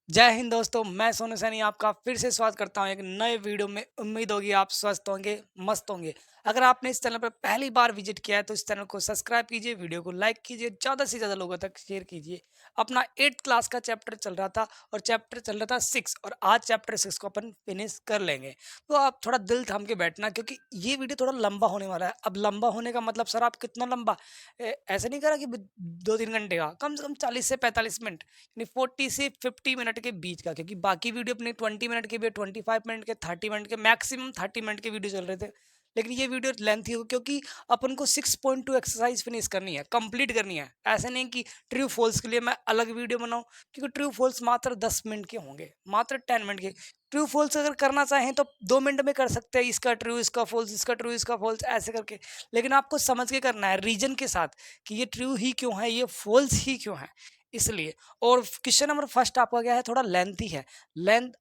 जय हिंद दोस्तों, मैं सोनू सैनी आपका फिर से स्वागत करता हूं एक नए वीडियो में। उम्मीद होगी आप स्वस्थ होंगे, मस्त होंगे। अगर आपने इस चैनल पर पहली बार विजिट किया है तो इस चैनल को सब्सक्राइब कीजिए, वीडियो को लाइक कीजिए, ज़्यादा से ज़्यादा लोगों तक शेयर कीजिए। अपना 8th क्लास का चैप्टर चल रहा था और चैप्टर चल रहा था 6 और आज चैप्टर 6 को अपन फिनिश कर लेंगे। तो आप थोड़ा दिल थाम के बैठना क्योंकि ये वीडियो थोड़ा लंबा होने वाला है। अब लंबा होने का मतलब सर आप कितना लंबा, ऐसे नहीं करा कि 2-3 घंटे का, कम से कम 40 से 45 मिनट, यानी 40 से 50 मिनट के बीच का, क्योंकि बाकी वीडियो अपने 20 मिनट के भी, 25 मिनट के, 30 मिनट के, मैक्सिमम 30 मिनट के वीडियो चल रहे थे। लेकिन ये वीडियो लेंथी हो क्योंकि अपन को 6.2 एक्सरसाइज फिनिश करनी है, कंप्लीट करनी है। ऐसे नहीं कि ट्रू फॉल्स के लिए मैं अलग वीडियो बनाऊं, क्योंकि ट्रू फॉल्स मात्र 10 मिनट के होंगे, मात्र 10 मिनट के। ट्रू फॉल्स अगर करना चाहें तो 2 मिनट में कर सकते हैं, इसका ट्रू इसका फॉल्स, इसका ट्रू इसका फॉल्स, ऐसे करके। लेकिन आपको समझ के करना है रीजन के साथ कि ये ट्रू ही क्यों है, ये फॉल्स ही क्यों है, इसलिए। और क्वेश्चन नंबर फर्स्ट आपका क्या है, थोड़ा लेंथी है। लेंथ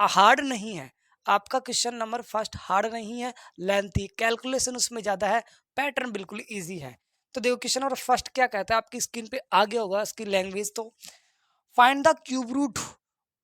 हार्ड नहीं है, आपका क्वेश्चन नंबर फर्स्ट हार्ड नहीं है, लेंथी, कैलकुलेशन उसमें ज्यादा है, पैटर्न बिल्कुल इजी है। तो देखो क्वेश्चन नंबर फर्स्ट क्या कहता है, आपकी स्क्रीन पे आ गया होगा इसकी लैंग्वेज। तो find the cube root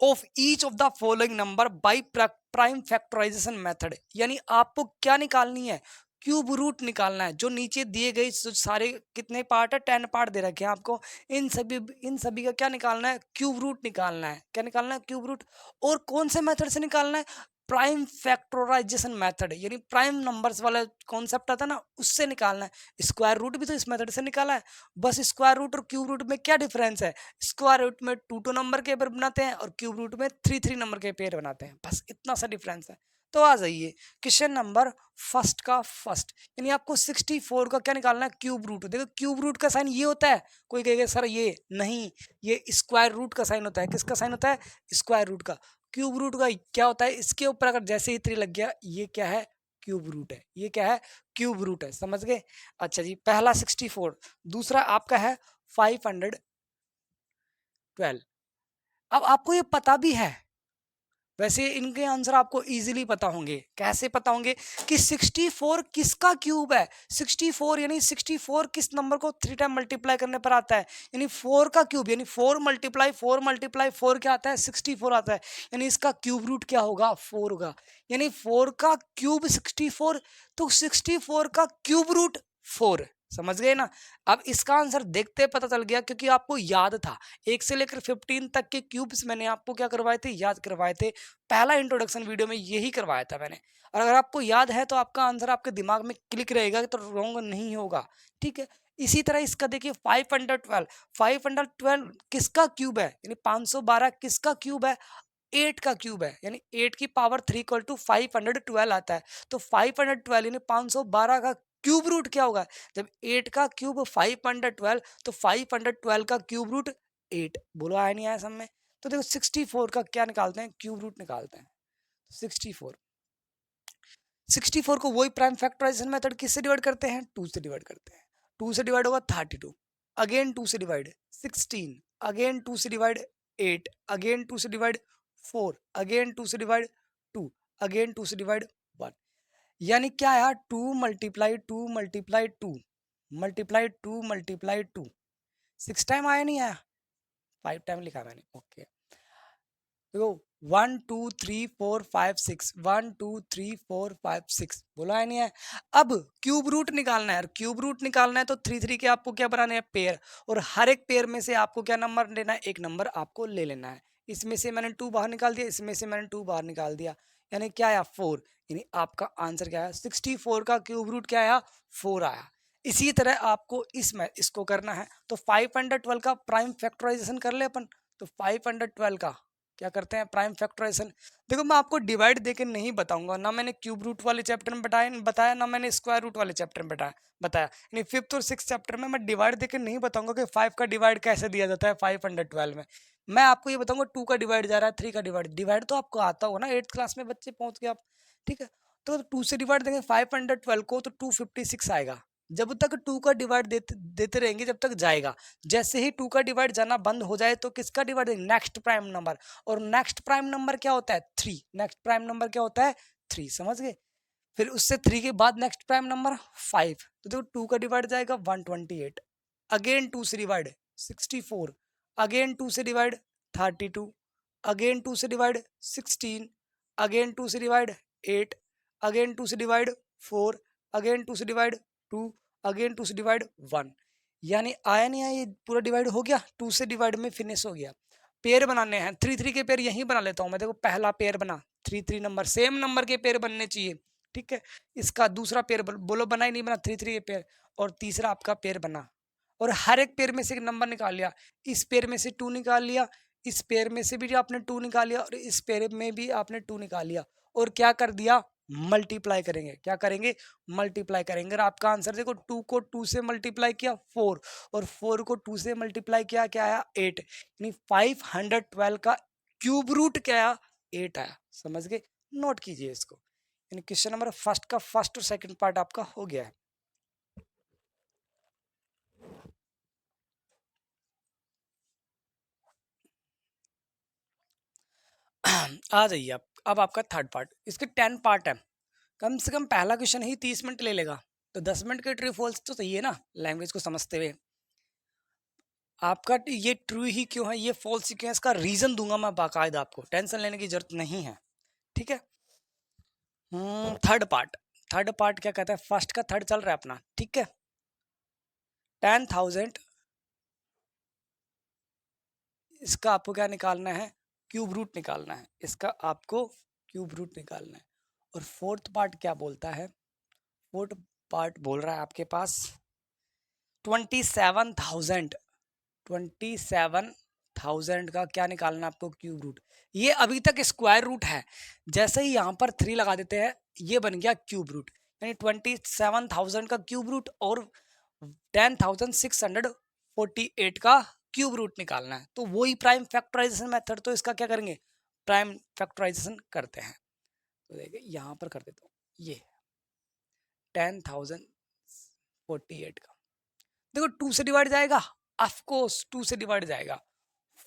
of each of the following number by prime factorisation method, यानी आपको क्या निकालनी है, क्यूब रूट निकालना है। जो नीचे दिए गए सारे कितने पार्ट है, 10 पार्ट दे रखे हैं आपको, इन सभी का क्या निकालना है, क्यूब रूट निकालना है। क्या निकालना है, क्यूब रूट। और कौन से मेथड से निकालना है, प्राइम फैक्टराइजेशन मेथड, यानी प्राइम नंबर्स वाला कॉन्सेप्ट आता है ना, उससे निकालना है। स्क्वायर रूट भी तो इस मेथड से निकाला है, बस स्क्वायर रूट और क्यूब रूट में क्या डिफरेंस है, स्क्वायर रूट में 2 नंबर के पेयर बनाते हैं और क्यूब रूट में 3 नंबर के पेयर बनाते हैं, बस इतना सा डिफरेंस है। तो आ जाइए क्वेश्चन नंबर फर्स्ट का फर्स्ट, यानी आपको 64 का क्या निकालना है, क्यूब रूट। देखो क्यूब रूट का साइन ये होता है, कोई कहेगा सर ये नहीं, ये स्क्वायर रूट का साइन होता है। किसका साइन होता है, स्क्वायर रूट का। क्यूब रूट का क्या होता है, इसके ऊपर अगर जैसे ही 3 लग गया, ये क्या है, क्यूब रूट है। ये क्या है, क्यूब रूट है, समझ गए। अच्छा जी, पहला 64, दूसरा आपका है 512। अब आपको ये पता भी है, वैसे इनके आंसर आपको इजीली पता होंगे। कैसे पता होंगे कि 64 किसका क्यूब है, 64 यानी 64 किस नंबर को 3 टाइम मल्टीप्लाई करने पर आता है, यानी 4 का क्यूब, यानी 4 मल्टीप्लाई 4 मल्टीप्लाई 4 क्या आता है, 64 आता है। यानी इसका क्यूब रूट क्या होगा, 4 होगा। यानी 4 का क्यूब 64, तो 64 का क्यूब रूट 4, समझ गए ना। अब इसका आंसर देखते पता चल गया, क्योंकि आपको याद था 1 से लेकर 15 तक के क्यूब्स मैंने आपको क्या करवाए थे, याद करवाए थे। पहला इंट्रोडक्शन वीडियो में यही करवाया था मैंने। और अगर आपको याद है तो आपका आंसर आपके दिमाग में क्लिक रहेगा, तो रॉन्ग नहीं होगा। ठीक है, इसी तरह इसका देखिए 512, 512 किसका क्यूब है, यानी 512 किसका क्यूब है, 8 का क्यूब है, यानी 8 की पावर 3 इक्वल टू 512 आता है। तो 512 यानी 512 का क्यूब रूट क्या होगा, जब 8 का क्यूब 512, तो 512 का क्यूब रूट 8। बोलो आया नहीं आया सब में। तो देखो 64 का क्या निकालते हैं, क्यूब रूट निकालते हैं। 64, 64 को वही प्राइम फैक्टराइजेशन मेथड किससे डिवाइड करते हैं, 2 से डिवाइड करते हैं। 2 से डिवाइड होगा 32, अगेन 2 से डिवाइड 16, अगेन 2 से डिवाइड 8, अगेन 2 से डिवाइड 4, अगेन 2 से डिवाइड 2, अगेन 2 से डिवाइड 1। यानी क्या आया, 2 multiply 2 multiply 2 multiply 2 multiply 2, 6 time आया नहीं आया, 5 टाइम लिखा मैंने। ओके, देखो 1 2 3 4 5 6, 1 2 3 4 5 6, बोला है नहीं है। अब क्यूब रूट निकालना है, क्यूब रूट निकालना है तो 3 के आपको क्या बनाने हैं, पेयर। और हर एक पेयर में से आपको क्या नंबर लेना है, एक नंबर आपको ले लेना है। इसमें से मैंने 2 बाहर निकाल दिया, इसमें से मैंने 2 बाहर निकाल दिया, यानी क्या आया, 4। यानी आपका आंसर क्या है, 64 का क्यूब रूट क्या आया, 4 आया। इसी तरह आपको इसको करना है। तो 512 का प्राइम फैक्टराइजेशन कर ले अपन। तो 512 का क्या करते हैं, प्राइम फैक्टराइजेशन। देखो मैं आपको डिवाइड देके नहीं बताऊंगा, ना मैंने क्यूब रूट वाले चैप्टर में बताया, ना मैंने स्क्वायर रूट वाले चैप्टर में बताया। यानी 5th और 6th चैप्टर में मैं डिवाइड देके नहीं बताऊंगा कि 5 का डिवाइड कैसे दिया जाता है 512 में। मैं आपको ये बताऊंगा 2 का डिवाइड जा रहा है, 3 का डिवाइड, डिवाइड तो आपको आता होगा ना, 8th क्लास में बच्चे पहुंच गए आप। ठीक है, तो 2 से डिवाइड देंगे 512 को, तो 256 आएगा। जब तक 2 का डिवाइड देते रहेंगे जब तक जाएगा। जैसे ही 2 का डिवाइड जाना बंद हो जाए तो किसका डिवाइड, नेक्स्ट प्राइम नंबर। और नेक्स्ट प्राइम नंबर क्या होता है, 3। नेक्स्ट प्राइम नंबर क्या होता है, 3, समझ गए। फिर उससे 3 के बाद नेक्स्ट प्राइम नंबर 5, तो देखो 2 का डिवाइड जाएगा 128, अगेन 2 से डिवाइड 64, अगेन 2 से डिवाइड 32, अगेन 2 से डिवाइड 16, अगेन 2 से डिवाइड 8, अगेन 2 से डिवाइड 4, अगेन 2 से डिवाइड 2, अगेन 2 से डिवाइड 1। यानी आया नहीं आया, ये पूरा डिवाइड हो गया, 2 से डिवाइड में फिनिश हो गया। पेयर बनाने हैं, 3 3 के पेयर यहीं बना लेता हूं मैं। देखो पहला पेयर बना, 3 3 नंबर, सेम नंबर के पेयर बनने चाहिए, ठीक है। इसका दूसरा पेयर बोलो बना ही नहीं बना, 3 3 के पेयर, और तीसरा आपका पेयर बना, और हर एक पेयर में से एक नंबर निकाल लिया। इस पेयर में से 2 निकाल लिया, इस पेयर में से भी आपने 2 निकाल लिया, और इस पेयर में भी आपने 2 निकाल लिया, और क्या कर दिया, मल्टीप्लाई करेंगे। क्या करेंगे, मल्टीप्लाई करेंगे। और आपका आंसर देखो, 2 को 2 से मल्टीप्लाई किया 4, और 4 को 2 से मल्टीप्लाई किया, क्या आया, 8। यानी 512 का क्यूब रूट क्या आया, 8 आया। समझ गए, नोट कीजिए इसको। यानी क्वेश्चन नंबर फर्स्ट का फर्स्ट और सेकंड पार्ट आपका हो गया है। आ जाइए आप, अब आपका थर्ड पार्ट। इसके 10 पार्ट है, कम से कम पहला क्वेश्चन ही 30 मिनट ले लेगा, तो 10 मिनट के ट्रू फॉल्स तो सही है ना, लैंग्वेज को समझते हुए। आपका ये ट्रू ही क्यों है, ये फॉल्स ही क्यों है, इसका रीजन दूंगा मैं बाकायदा, आपको टेंशन लेने की जरूरत नहीं है, ठीक है। थर्ड पार्ट, थर्ड पार्ट क्या कहता है, फर्स्ट का थर्ड चल रहा है अपना, ठीक है। 10,000, इसका आपको क्या निकालना है, क्यूब रूट निकालना है, इसका आपको क्यूब रूट निकालना है। और फोर्थ पार्ट क्या बोलता है, फोर्थ पार्ट बोल रहा है आपके पास 27,000, 27,000 का क्या निकालना है आपको, क्यूब रूट। ये अभी तक स्क्वायर रूट है, जैसे ही यहाँ पर 3 लगा देते हैं ये बन गया क्यूब रूट। यानी 27,000 का क्यूब रूट और 10,648 का क्यूब रूट निकालना है। तो वही प्राइम फैक्टराइजेशन मेथड, तो इसका क्या करेंगे, प्राइम फैक्टराइजेशन करते हैं। तो देखिए यहाँ पर कर देता हूँ, ये 10,048 का, देखो 2 से डिवाइड जाएगा, ऑफ कोर्स 2 से डिवाइड जाएगा,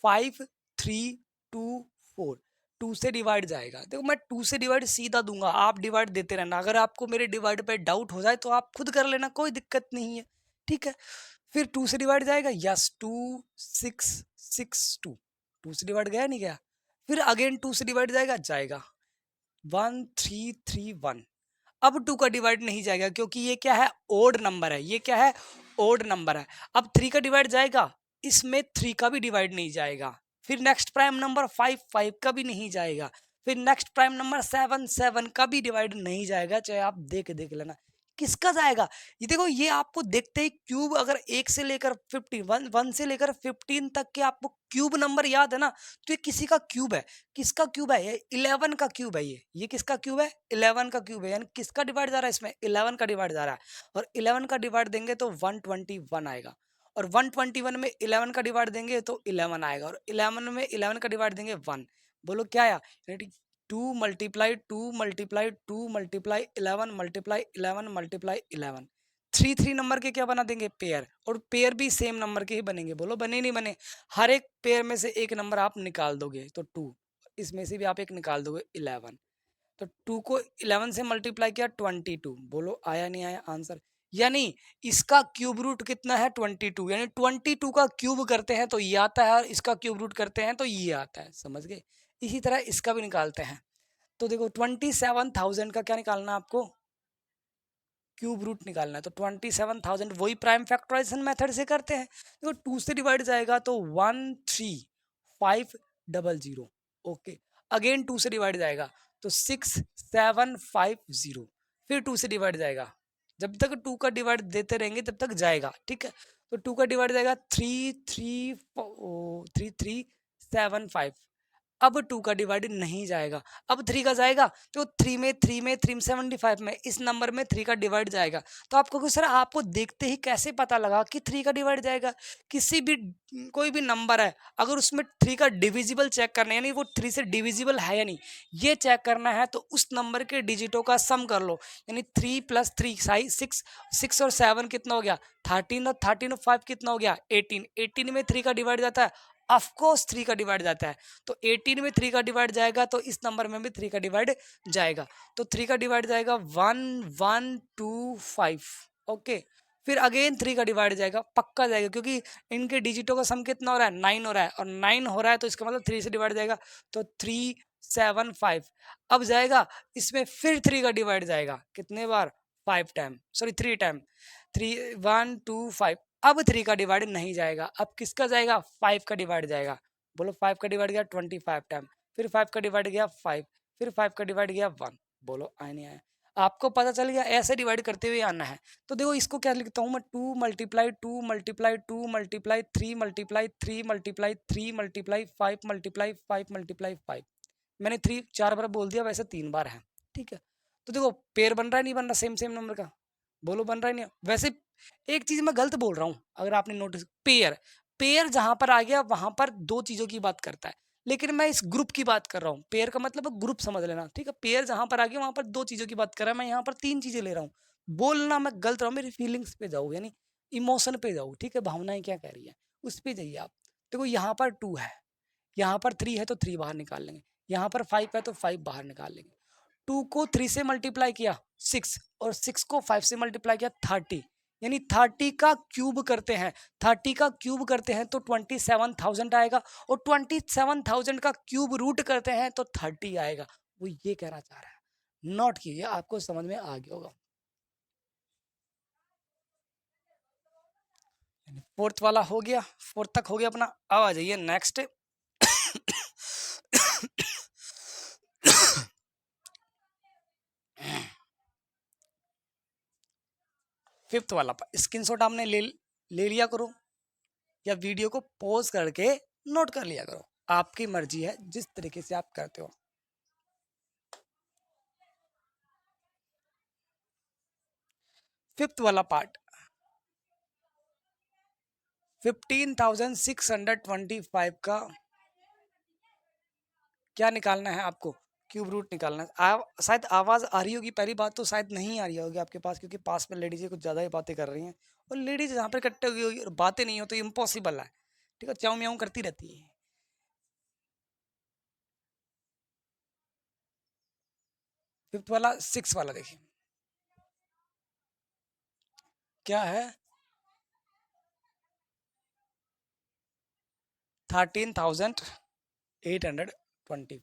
5 3 2 4, 2 से डिवाइड जाएगा। देखो मैं 2 से डिवाइड सीधा दूंगा, आप डिवाइड देते रहना। अगर आपको मेरे डिवाइड पे डाउट हो जाए तो आप खुद कर लेना, कोई दिक्कत नहीं है, ठीक है। फिर 2 से डिवाइड जाएगा, यस 2 6 6 2, 2 से डिवाइड गया नहीं गया। फिर अगेन 2 से डिवाइड जाएगा, जाएगा 1 3 3 1। अब 2 का डिवाइड नहीं जाएगा क्योंकि ये क्या है, ओड नंबर है, ये क्या है, ओड नंबर है। अब 3 का डिवाइड जाएगा, इसमें 3 का भी डिवाइड नहीं जाएगा। फिर नेक्स्ट प्राइम नंबर 5 5 का भी नहीं जाएगा। फिर नेक्स्ट प्राइम नंबर 7 7 का भी डिवाइड नहीं जाएगा, चाहे आप देख देख लेना किसका जाएगा। ये देखो, ये आपको देखते ही क्यूब, अगर 1 से लेकर 15 1 से लेकर 15 तक के आपको क्यूब नंबर याद है ना, तो ये किसी का क्यूब है। किसका क्यूब है, ये 11 का क्यूब है। ये किसका क्यूब है, 11 का क्यूब है। यानी किसका डिवाइड जा रहा है, इसमें 11 का डिवाइड जा रहा है। और 11 का डिवाइड देंगे तो 121 आएगा, और 121 में 11 का डिवाइड देंगे तो 11 आएगा, और 11 में 11 का डिवाइड देंगे 1। बोलो क्या आया, 2 multiply 2 multiply 2 multiply 11 multiply 11 multiply 11। 3 3 number के क्या बना देंगे, पेयर, और पेयर भी सेम नंबर के ही बनेंगे। बोलो बने नहीं बने, हर एक पेयर में से एक नंबर आप निकाल दोगे तो 2, इसमें से भी आप एक निकाल दोगे 11। तो 2 को 11 से मल्टीप्लाई किया 22। बोलो आया नहीं आया आंसर। यानी इसका क्यूब रूट कितना है, 22। यानी 22 का क्यूब करते हैं तो ये आता है, और इसका क्यूब रूट करते हैं तो ये आता है। समझ गए, इसी तरह इसका भी निकालते हैं। तो देखो 27,000 का क्या निकालना है आपको, क्यूब रूट निकालना है। तो 27,000 वही प्राइम फैक्टराइजेशन मेथड से करते हैं। देखो 2 से डिवाइड जाएगा तो 13500, ओके। अगेन 2 से डिवाइड जाएगा तो 6750। फिर 2 से डिवाइड जाएगा, जब तक 2 का डिवाइड देते रहेंगे तब तक जाएगा, ठीक है। तो 2 का डिवाइड जाएगा 3375। अब 2 का डिवाइड नहीं जाएगा। अब 3 का जाएगा तो 375 में इस नंबर में 3 का डिवाइड जाएगा। तो आपको क्यों सर, आपको देखते ही कैसे पता लगा कि 3 का डिवाइड जाएगा। किसी भी कोई भी नंबर है, अगर उसमें 3 का डिविजिबल चेक करना है, यानी वो 3 से डिविजिबल है या नहीं ये चेक करना है, तो उस नंबर के डिजिटों का सम कर लो। यानी 3 + 3 6 6 और 7 कितना हो गया 13, और 13 और 5 कितना हो गया 18। 18 में 3 का डिवाइड जाता है, ऑफकोर्स 3 का डिवाइड जाता है। तो 18 में 3 का डिवाइड जाएगा तो इस नंबर में भी 3 का डिवाइड जाएगा। तो 3 का डिवाइड जाएगा 1125, ओके। फिर अगेन 3 का डिवाइड जाएगा, पक्का जाएगा, क्योंकि इनके डिजिटों का सम कितना हो रहा है, 9 हो रहा है, और 9 हो रहा है तो इसका मतलब 3 से डिवाइड जाएगा, तो 3 7 5। अब जाएगा इसमें फिर 3 का डिवाइड जाएगा, कितने बार, 5 टाइम, सॉरी 3 टाइम, 3 1 2 5। अब 3 का डिवाइड नहीं जाएगा, अब किसका जाएगा, 5 का डिवाइड जाएगा। बोलो 5 का डिवाइड गया 25 टाइम, फिर 5 का डिवाइड गया 5, फिर 5 का डिवाइड गया 1। बोलो आया नहीं आया, आपको पता चल गया, ऐसे डिवाइड करते हुए आना है। तो देखो इसको क्या लिखता हूँ मैं, 2 multiply 2 multiply 2 multiply 3 multiply 3 multiply 3 multiply 5 multiply 5 multiply 5। मैंने 3 4 बार बोल दिया, वैसे 3 बार है, ठीक है। तो देखो पेयर बन रहा है, नहीं बन रहा, सेम सेम नंबर का, बोलो बन रहा है नहीं। वैसे एक चीज मैं गलत बोल रहा हूँ, अगर आपने नोटिस, पेयर, पेयर जहां पर आ गया वहां पर दो चीजों की बात करता है, लेकिन मैं इस ग्रुप की बात कर रहा हूँ, पेयर का मतलब ग्रुप समझ लेना, ठीक है। पेयर जहां पर आ गया वहां पर दो चीजों की बात कर रहा है, मैं यहाँ पर तीन चीजें ले रहा हूँ। बोलना मैं गलत रहा हूँ, मेरी फीलिंग्स पे जाओ, यानी इमोशन पे जाओ, ठीक है, भावनाएं क्या कह रही है उस पे जाइए आप। देखो यहाँ पर 2 है, यहाँ पर 3 है तो 3 बाहर निकाल लेंगे, यहाँ पर 5 है तो 5 बाहर निकाल लेंगे। 2 को 3 से मल्टीप्लाई किया 6, और 6 को 5 से मल्टीप्लाई किया 30, यानी 30 का क्यूब करते हैं, 30 का क्यूब करते हैं तो 27,000 आएगा, और 27,000 का क्यूब रूट करते हैं तो 30 आएगा। वो ये कहना चाह रहा है, नोट कीजिए, आपको समझ में आ गया होगा। फोर्थ वाला हो गया, फोर्थ तक हो गया अपना। अब आ जाइए नेक्स्ट। फिफ्थ वाला स्क्रीनशॉट आपने ले लिया करो, या वीडियो को पॉज करके नोट कर लिया करो, आपकी मर्जी है जिस तरीके से आप करते हो। फिफ्थ वाला पार्ट, 15,625 का क्या निकालना है आपको, क्यूब रूट निकालना है। शायद आवाज आ रही होगी, पहली बात तो शायद नहीं आ रही होगी आपके पास, क्योंकि पास में लेडीज कुछ ज्यादा ही बातें कर रही हैं, और लेडीज यहाँ पर इकट्ठे हुई होगी और बातें नहीं हो तो इम्पॉसिबल है, ठीक है, चाऊ म्याऊ करती रहती है। फिफ्थ वाला, सिक्स वाला देखिए क्या है, 13,824,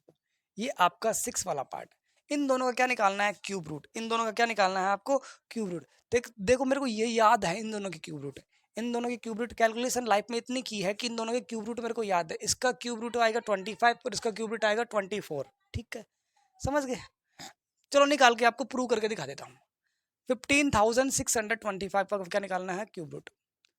ये आपका सिक्स वाला पार्ट। इन दोनों का क्या निकालना है, क्यूब रूट। इन दोनों का क्या निकालना है आपको, क्यूब रूट। देखो मेरे को ये याद है, इन दोनों के क्यूब रूट, इन दोनों की क्यूब रूट कैलकुलेशन लाइफ में इतनी की है कि इन दोनों के क्यूब रूट मेरे को याद है। इसका क्यूब रूट आएगा 25 और इसका क्यूब रूट आएगा 24, ठीक है, समझ गए। चलो निकाल के आपको प्रूव करके दिखा देता हूँ। 15,625 का क्या निकालना है, क्यूब रूट।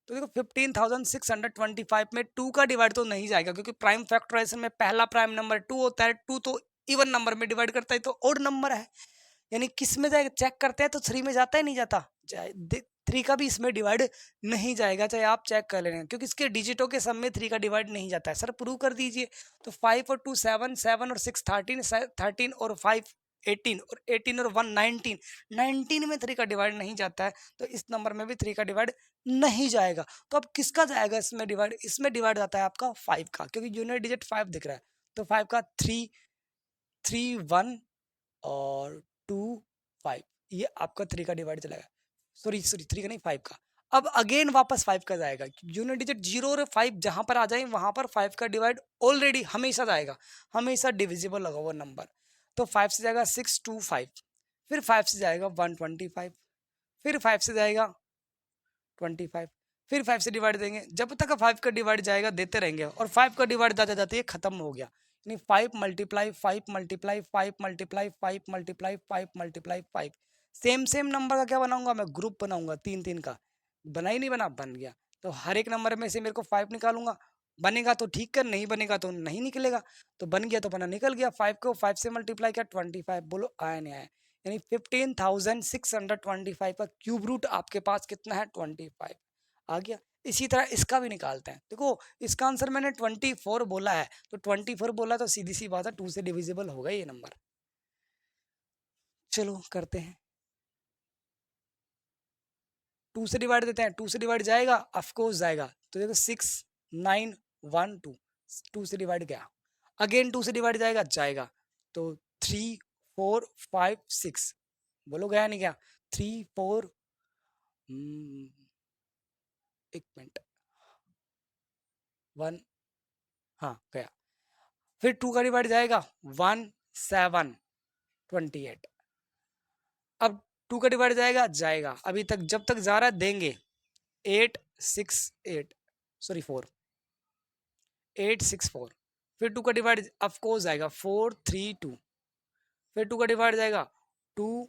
तो देखो 15,625 में 2 का डिवाइड तो नहीं जाएगा, क्योंकि प्राइम फैक्टराइजेशन में पहला प्राइम नंबर 2 होता है, 2 तो इवन नंबर में डिवाइड करता है तो ओड नंबर है, यानी किस में जाएगा, चेक करते हैं तो 3 में जाता है, नहीं जाता, 3 का भी इसमें डिवाइड नहीं जाएगा, चाहे आप चेक कर लेना, क्योंकि इसके डिजिटों के सम में 3 का डिवाइड नहीं जाता है। सर प्रूव कर दीजिए। तो 5 और 2 7, 7 और 6 13, 13 और 5 18, और 18 और 1 19, 19 में 3 का डिवाइड नहीं जाता है, तो इस नंबर में भी 3 का डिवाइड नहीं जाएगा। तो अब किसका जाएगा इसमें डिवाइड, इसमें डिवाइड जाता है आपका 5 का, क्योंकि यूनिट डिजिट 5 दिख रहा है, तो 5 का 3 3 1 और 2 5, ये आपका 3 का डिवाइड चलेगा, सॉरी सॉरी 3 का नहीं 5 का। अब अगेन वापस 5 का जाएगा, यूनिट डिजिट 0 और 5 जहां पर आ जाए वहां पर 5 का डिवाइड ऑलरेडी हमेशा जाएगा, हमेशा डिविजिबल होगा वो नंबर। तो 5 से जाएगा 625, फिर 5 से जाएगा 125, फिर 5 से जाएगा 25, फिर 5 से डिवाइड देंगे, जब तक 5 का डिवाइड जाएगा देते रहेंगे, और 5 का डिवाइड जाते जाते ये खत्म हो गया, यानी 5 multiply 5 multiply 5 multiply 5 multiply 5 multiply 5। Same same number का क्या बनाऊंगा मैं, ग्रुप बनाऊंगा, तीन तीन का, बना ही नहीं बना, बन गया। तो हर एक नंबर में से मेरे को 5 निकालूंगा, बनेगा तो ठीक है, नहीं बनेगा तो नहीं निकलेगा, तो बन गया तो बना निकल गया। 5 को 5 से मल्टीप्लाई किया 25, बोलो आया नहीं आया, यानी 15,625 का क्यूब रूट आपके पास कितना है, 25 आ गया। इसी तरह इसका भी निकालते हैं। देखो इसका आंसर मैंने 24 बोला है, तो 24 बोला तो सीधी सी बात है 2 से डिविजिबल होगा ये नंबर। चलो करते हैं, 2 से डिवाइड देते हैं, 2 से डिवाइड जाएगा, ऑफकोर्स जाएगा, तो देखो 6 9 1 2, 2 से डिवाइड गया, अगेन 2 से डिवाइड जाएगा, जाएगा, तो 3 4 5 6, बोलो गया नहीं गया, 3 4 एक मिनट, 1, हाँ गया। फिर 2 का डिवाइड जाएगा 1 7 28। अब 2 का डिवाइड जाएगा जाएगा, अभी तक जब तक जा रहा है देंगे 8 6 8, सॉरी 4 8 6 4। फिर 2 का डिवाइड ऑफ कोर्स जाएगा 4 3 2। फिर 2 का डिवाइड जाएगा 2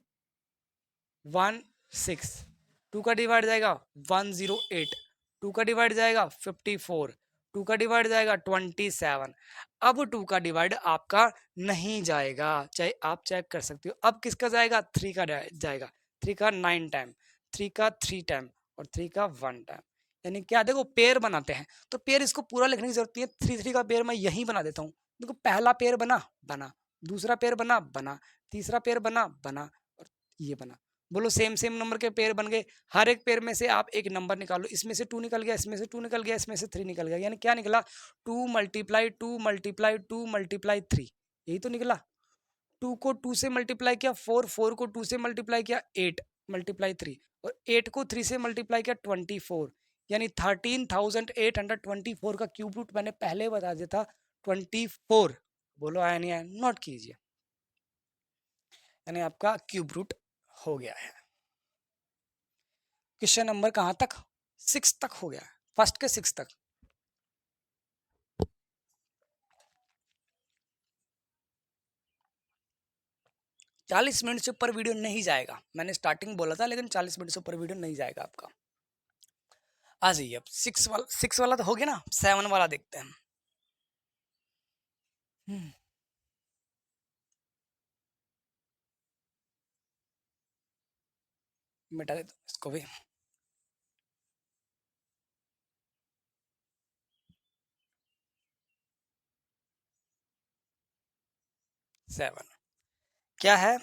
1 6। 2 का डिवाइड जाएगा 108। 2 का डिवाइड जाएगा 54। 2 का डिवाइड जाएगा 27। अब 2 का डिवाइड आपका नहीं जाएगा, चाहे आप चेक कर सकते हो। अब किसका जाएगा? 3 का जाएगा। 3 का 9 टाइम, 3 का 3 टाइम और 3 का 1 टाइम। यानी क्या, देखो पेयर बनाते हैं तो पेयर इसको पूरा लिखने की जरूरत नहीं है। 3 3 का पेयर मैं यहीं बना देता हूँ। देखो पहला पेयर बना बना, दूसरा पेयर बना बना, तीसरा पेयर बना बना और ये बना। बोलो सेम सेम नंबर के पेयर बन गए। हर एक पेयर में से आप एक नंबर निकालो, इसमें से 2 निकल गया, इसमें से 2 निकल गया, इसमें से 3 निकल गया। यानी क्या निकला? 2 मल्टीप्लाई 2 मल्टीप्लाई 2 मल्टीप्लाई 3, यही तो निकला। 2 को 2 से मल्टीप्लाई किया 4, 4 को 2 से मल्टीप्लाई किया 8 मल्टीप्लाई 3 और 8 को 3 से मल्टीप्लाई किया 24। यानी 13,824 का क्यूब रूट मैंने पहले बता दिया था 24। बोलो आया नहीं आया? नोट कीजिए। यानी आपका क्यूब रूट हो गया है। क्वेश्चन नंबर कहां तक? 6 तक हो गया, फर्स्ट के 6 तक। चालीस मिनट से ऊपर वीडियो नहीं जाएगा, मैंने स्टार्टिंग बोला था, लेकिन 40 मिनट से ऊपर वीडियो नहीं जाएगा आपका। आ जाइए अब 6 वाला तो हो गया ना, 7 वाला देखते हैं। मिटा देता हूं इसको भी। 7 क्या है?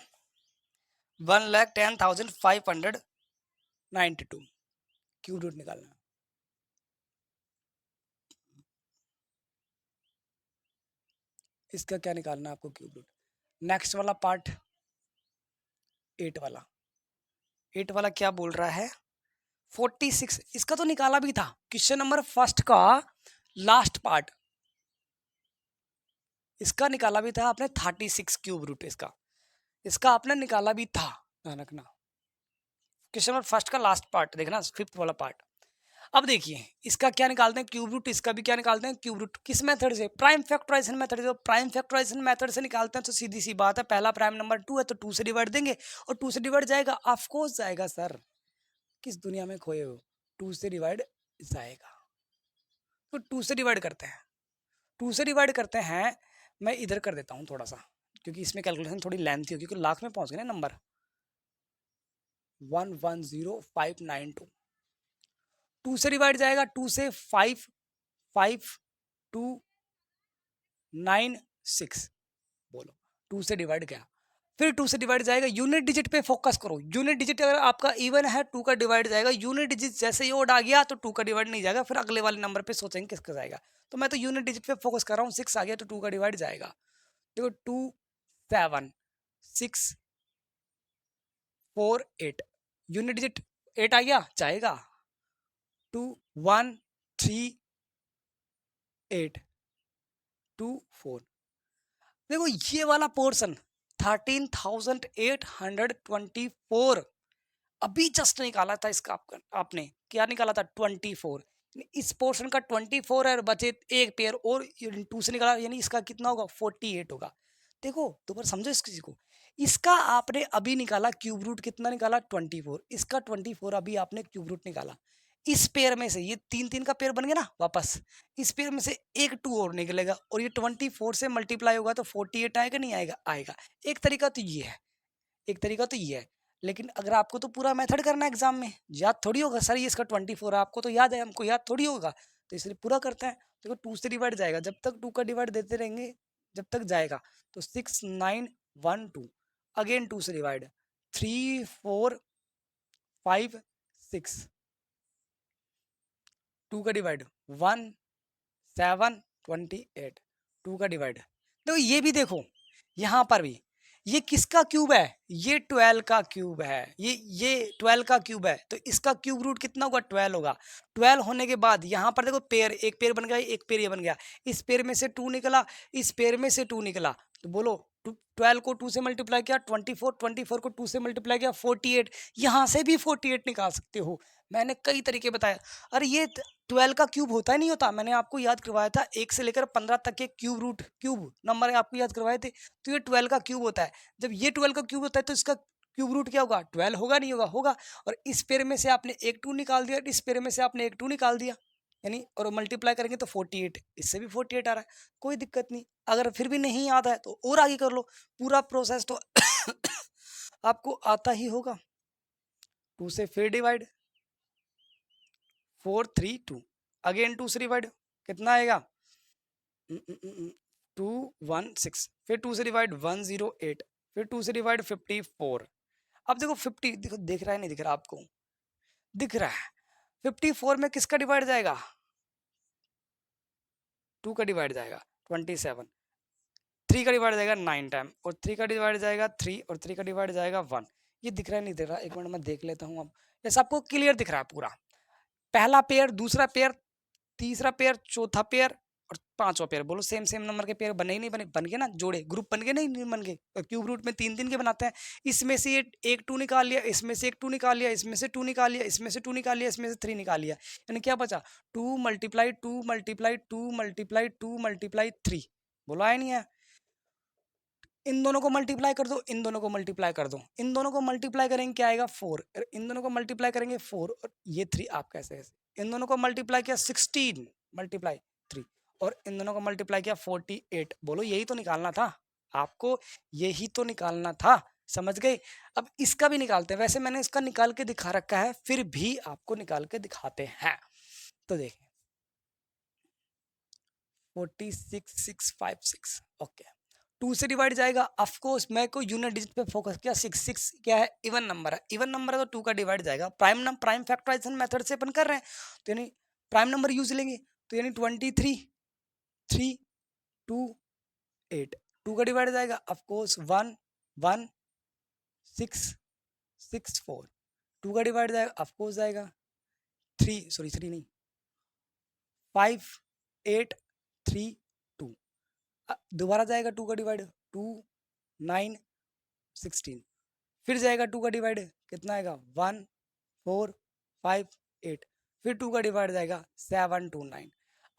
1,10,592 क्यूब रूट निकालना है। इसका क्या निकालना है आपको? Cube root. नेक्स्ट वाला पार्ट 8 वाला, 8 वाला क्या बोल रहा है? 46। इसका तो निकाला भी था क्वेश्चन नंबर फर्स्ट का लास्ट पार्ट, इसका निकाला भी था आपने 36 क्यूब रूट। इसका आपने निकाला भी था, ध्यान रखना। क्वेश्चन नंबर फर्स्ट का लास्ट पार्ट देखना, 5th वाला पार्ट। अब देखिए इसका क्या निकालते हैं क्यूब रूट, इसका भी क्या निकालते हैं क्यूब रूट। किस मेथड से? प्राइम फैक्टराइजेशन मेथड से। प्राइम फैक्टराइजेशन मेथड से निकालते हैं तो सीधी सी बात है, पहला प्राइम नंबर 2 है तो 2 से डिवाइड देंगे और 2 से डिवाइड जाएगा, ऑफ कोर्स जाएगा सर, किस दुनिया में खोए हो, 2 से डिवाइड जाएगा। तो 2 से डिवाइड करते हैं, 2 से डिवाइड करते हैं। मैं इधर कर देता हूँ थोड़ा सा, क्योंकि इसमें कैलकुलेशन थोड़ी लेंथी होगी, क्योंकि लाख में पहुंच गए ना नंबर। 110592, 2 से डिवाइड जाएगा, 2 से 5 5 2 9 6। बोलो 2 से डिवाइड क्या? फिर 2 से डिवाइड जाएगा, यूनिट डिजिट पे फोकस करो। यूनिट डिजिट अगर आपका इवन है 2 का डिवाइड जाएगा, यूनिट डिजिट जैसे ही ओड आ गया तो 2 का डिवाइड नहीं जाएगा, फिर अगले वाले नंबर पे सोचेंगे किसका जाएगा। तो मैं तो यूनिट डिजिट पे फोकस कर रहा हूँ, 6 आ गया तो 2 का डिवाइड जाएगा। देखो 2 7 6 4 8, यूनिट डिजिट 8 आ गया जाएगा। 2 1 3 8 2 4। देखो ये वाला पोर्शन 13,824 अभी जस्ट निकाला था इसका। आपने क्या निकाला था? 24। इस पोर्शन का 24 है और बचे एक पेयर और 2 से निकाला, यानी इसका कितना होगा? 48 होगा। देखो दोबारा समझो इस किसी को। इसका आपने अभी निकाला क्यूब रूट, कितना निकाला? 24। इसका 24 अभी आपने क्यूब रूट निकाला। इस पेयर में से ये 3 3 का पेयर बन गया ना वापस, इस पेयर में से एक 2 और निकलेगा और ये 24 से मल्टीप्लाई होगा तो 48 आएगा, नहीं आएगा? आएगा। एक तरीका तो ये है, एक तरीका तो ये है। लेकिन अगर आपको तो पूरा मेथड करना है एग्जाम में, याद थोड़ी होगा सर ये इसका 24 है, आपको तो याद है, हमको याद थोड़ी होगा, तो इसलिए पूरा करते हैं। देखो 2 से डिवाइड जाएगा, जब तक 2 का डिवाइड देते रहेंगे जब तक जाएगा। तो 6 9 1 2, अगेन 2 से डिवाइड 3 4 5 6, 2 का डिवाइड 1 7 28, 2 का डिवाइड। देखो ये भी देखो यहाँ पर भी ये किसका क्यूब है? ये 12 का क्यूब है। ये 12 का क्यूब है, तो इसका क्यूब रूट कितना होगा? 12 होगा। 12 होने के बाद यहाँ पर देखो पेयर, एक पेयर बन गया, एक पेयर ये बन गया, इस पेयर में से 2 निकला, इस पेयर में से 2 निकला, तो बोलो 12 को 2 से मल्टीप्लाई किया 24, 24 को 2 से मल्टीप्लाई किया 48, यहाँ से भी 48 निकाल सकते हो। मैंने कई तरीके बताए। अरे ये 12 का क्यूब होता ही नहीं होता, मैंने आपको याद करवाया था 1 से लेकर 15 तक के क्यूब रूट, क्यूब नंबर आपको याद करवाए थे, तो ये 12 का क्यूब होता है। जब ये 12 का क्यूब होता है तो इसका क्यूब रूट क्या होगा? 12 होगा, नहीं होगा? होगा। और इस पेयर में से आपने एक 2 निकाल दिया, इस पेयर में से आपने एक 2 निकाल दिया, यानी और मल्टीप्लाई करेंगे तो 48, इससे भी 48 आ रहा है, कोई दिक्कत नहीं। अगर फिर भी नहीं याद है तो और आगे कर लो, पूरा प्रोसेस तो आपको आता ही होगा। 2 से फिर डिवाइड, 4 3 2, अगेन 2 से डिवाइड, कितना आएगा? 2 1 6, फिर 2 से डिवाइड 108, फिर 2 से डिवाइड 54। अब देखो 50, देखो दिख रहा है नहीं दिख रहा आपको? दिख रहा है। 54 में किसका डिवाइड जाएगा? 2 का डिवाइड जाएगा 27, 3 का डिवाइड जाएगा 9 टाइम, और 3 का डिवाइड जाएगा 3, और 3 का डिवाइड जाएगा 1। ये दिख रहा है नहीं दिख रहा? एक मिनट मैं देख लेता हूँ। अब ये सबको क्लियर दिख रहा है पूरा? पहला पेयर, दूसरा पेयर, तीसरा पेयर, चौथा पेयर और पांचवा पेयर, बोलो सेम सेम नंबर के पेयर बने ही नहीं बने? बन गए ना, जोड़े, ग्रुप बन गए? नहीं, नहीं बन गए। और क्यूब रूट में 3 3 के बनाते हैं। इसमें से ये एक 2 निकाल लिया, इसमें से एक 2 निकाल लिया, इसमें से 2 निकाल लिया, इसमें से 2 निकाल लिया, इसमें से 3 निकाल लिया, यानी क्या बचा? 2 मल्टीप्लाई 2 मल्टीप्लाई 2 मल्टीप्लाई 2 मल्टीप्लाई 3, बोलो आया नहीं है? इन दोनों को मल्टीप्लाई कर दो, इन दोनों को मल्टीप्लाई कर दो, इन दोनों को मल्टीप्लाई करेंगे क्या आएगा? 4, इन दोनों को मल्टीप्लाई करेंगे 4, और ये 3 आप कैसे कैसे, इन दोनों को मल्टीप्लाई किया 16 मल्टीप्लाई 3, और इन दोनों को मल्टीप्लाई किया 48, बोलो यही तो निकालना था आपको, यही तो निकालना था, समझ गए? अब इसका भी निकालते हैं, वैसे मैंने इसका निकाल के दिखा रखा है, फिर भी आपको निकाल के दिखाते हैं। तो देखें 46656, ओके। 2 से डिवाइड जाएगा, ऑफ कोर्स मैं को यूनिट डिजिट पे फोकस किया, 6 क्या है? इवन नंबर है, इवन नंबर है तो 2 का डिवाइड जाएगा। प्राइम फैक्टराइजेशन मेथड से अपन कर रहे हैं, तो यानी प्राइम नंबर यूज लेंगे, तो यानी 23 3 2 8, 2 का डिवाइड जाएगा, ऑफ कोर्स 1 1 6 6 4, 2 का डिवाइड जाएगा, ऑफ कोर्स जाएगा 3 सॉरी 3 नहीं 5 8 3 2, दोबारा जाएगा 2 का डिवाइड, 2 9 16, फिर जाएगा 2 का डिवाइड, कितना आएगा? 1 4 5 8, फिर 2 का डिवाइड जाएगा 7 2 9।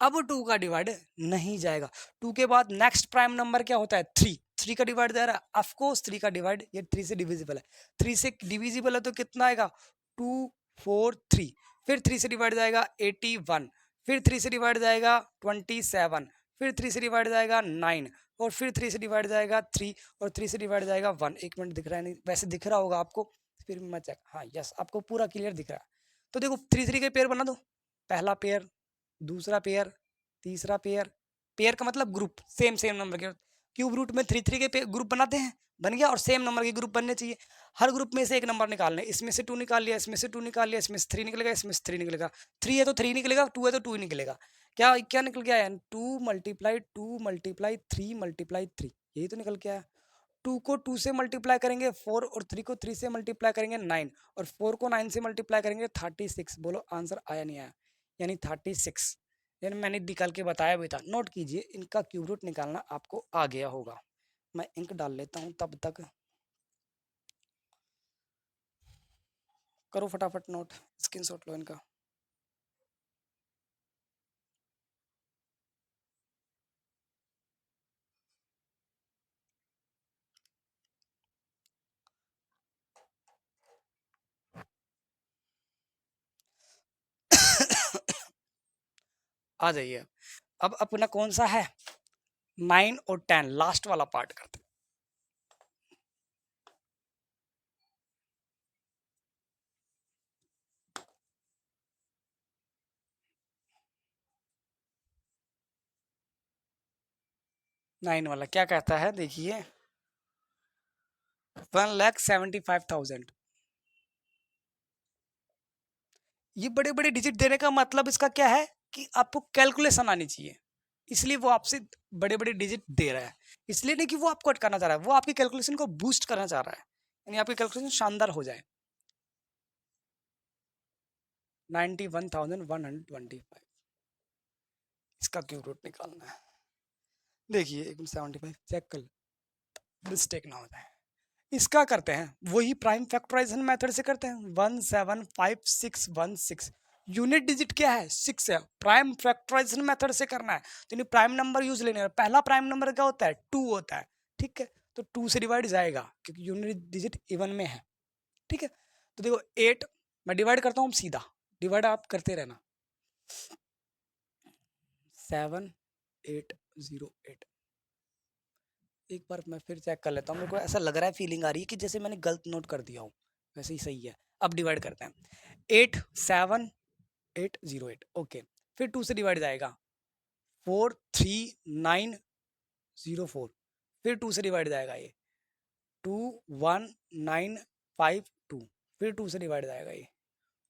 अब 2 का डिवाइड नहीं जाएगा। 2 के बाद नेक्स्ट प्राइम नंबर क्या होता है? 3, 3 का डिवाइड जा रहा है, ऑफ कोर्स 3 का डिवाइड, ये 3 से डिविजिबल है, 3 से डिविजिबल है तो कितना आएगा? 2 4 3, फिर 3 से डिवाइड जाएगा 81, फिर 3 से डिवाइड जाएगा 27, फिर 3 से डिवाइड जाएगा 9, और फिर 3 से डिवाइड जाएगा 3, और 3 से डिवाइड जाएगा 1। एक मिनट दिख रहा है नहीं? वैसे दिख रहा होगा आपको, फिर मैं चेक, हाँ यस आपको पूरा क्लियर दिख रहा है। तो देखो 3 3 के पेयर बना दो, पहला पेयर, दूसरा पेयर, तीसरा पेयर, पेयर का मतलब ग्रुप, सेम सेम नंबर के। क्यूब रूट में 3 3 के ग्रुप बनाते हैं, बन गया, और सेम नंबर के ग्रुप बनने चाहिए। हर ग्रुप में से एक नंबर निकालना है, इसमें से 2 निकाल लिया, इसमें से 2 निकाल लिया, इसमें से 3 निकलेगा, इसमें से 3 निकलेगा, 3 है तो 3 निकलेगा, 2 है तो 2 ही निकलेगा। क्या क्या निकल गया है? 2 मल्टीप्लाई 2 मल्टीप्लाई 3 मल्टीप्लाई 3, यही तो निकल के आया। 2 को 2 से मल्टीप्लाई करेंगे 4, और 3 को 3 से मल्टीप्लाई करेंगे 9, और 4 को 9 से मल्टीप्लाई करेंगे 36, बोलो आंसर आया नहीं आया? यानी 36, यानी मैंने निकाल के बताया भी था, नोट कीजिए, इनका क्यूब रूट निकालना आपको आ गया होगा। मैं इंक डाल लेता हूँ तब तक, करो फटाफट नोट, स्क्रीनशॉट लो इनका। आ जाइए, अब अपना कौन सा है? 9 और 10, लास्ट वाला पार्ट करते हैं। 9 वाला क्या कहता है? देखिए 1,75,000। ये बड़े बड़े डिजिट देने का मतलब इसका क्या है कि आपको कैलकुलेशन आनी चाहिए। इसलिए वो आपसे बड़े बड़े डिजिट दे रहा है, इसलिए नहीं कि वो आपको अटकाना चाह रहा है, वो आपकी कैलकुलेशन को बूस्ट करना चाह रहा है, यानी आपकी कैलकुलेशन शानदार हो जाए। 91,125 इसका क्यूब रूट निकालना है। देखिए 175 चेक कर, मिस्टेक ना हो जाए। इसका करते हैं वही प्राइम फैक्टराइजेशन मेथड से करते हैं, 175,616 यूनिट डिजिट क्या है 6 है, प्राइम फैक्टराइजेशन मेथड से करना है, तो यानी प्राइम नंबर यूज लेने, पहला प्राइम नंबर क्या होता है 2 होता है, ठीक है, तो 2 से डिवाइड जाएगा क्योंकि यूनिट डिजिट इवन में है, ठीक है। तो देखो 8 मैं डिवाइड करता हूँ सीधा, डिवाइड आप करते रहना, 7808, एक बार मैं फिर चेक कर लेता हूँ, मेरे को ऐसा लग रहा है, फीलिंग आ रही है कि जैसे मैंने गलत नोट कर दिया हो, वैसे ही सही है। अब डिवाइड करते हैं, 87808, ओके, फिर 2 से डिवाइड जाएगा 43904, फिर 2 से डिवाइड जाएगा ये 21952, फिर 2 से डिवाइड जाएगा ये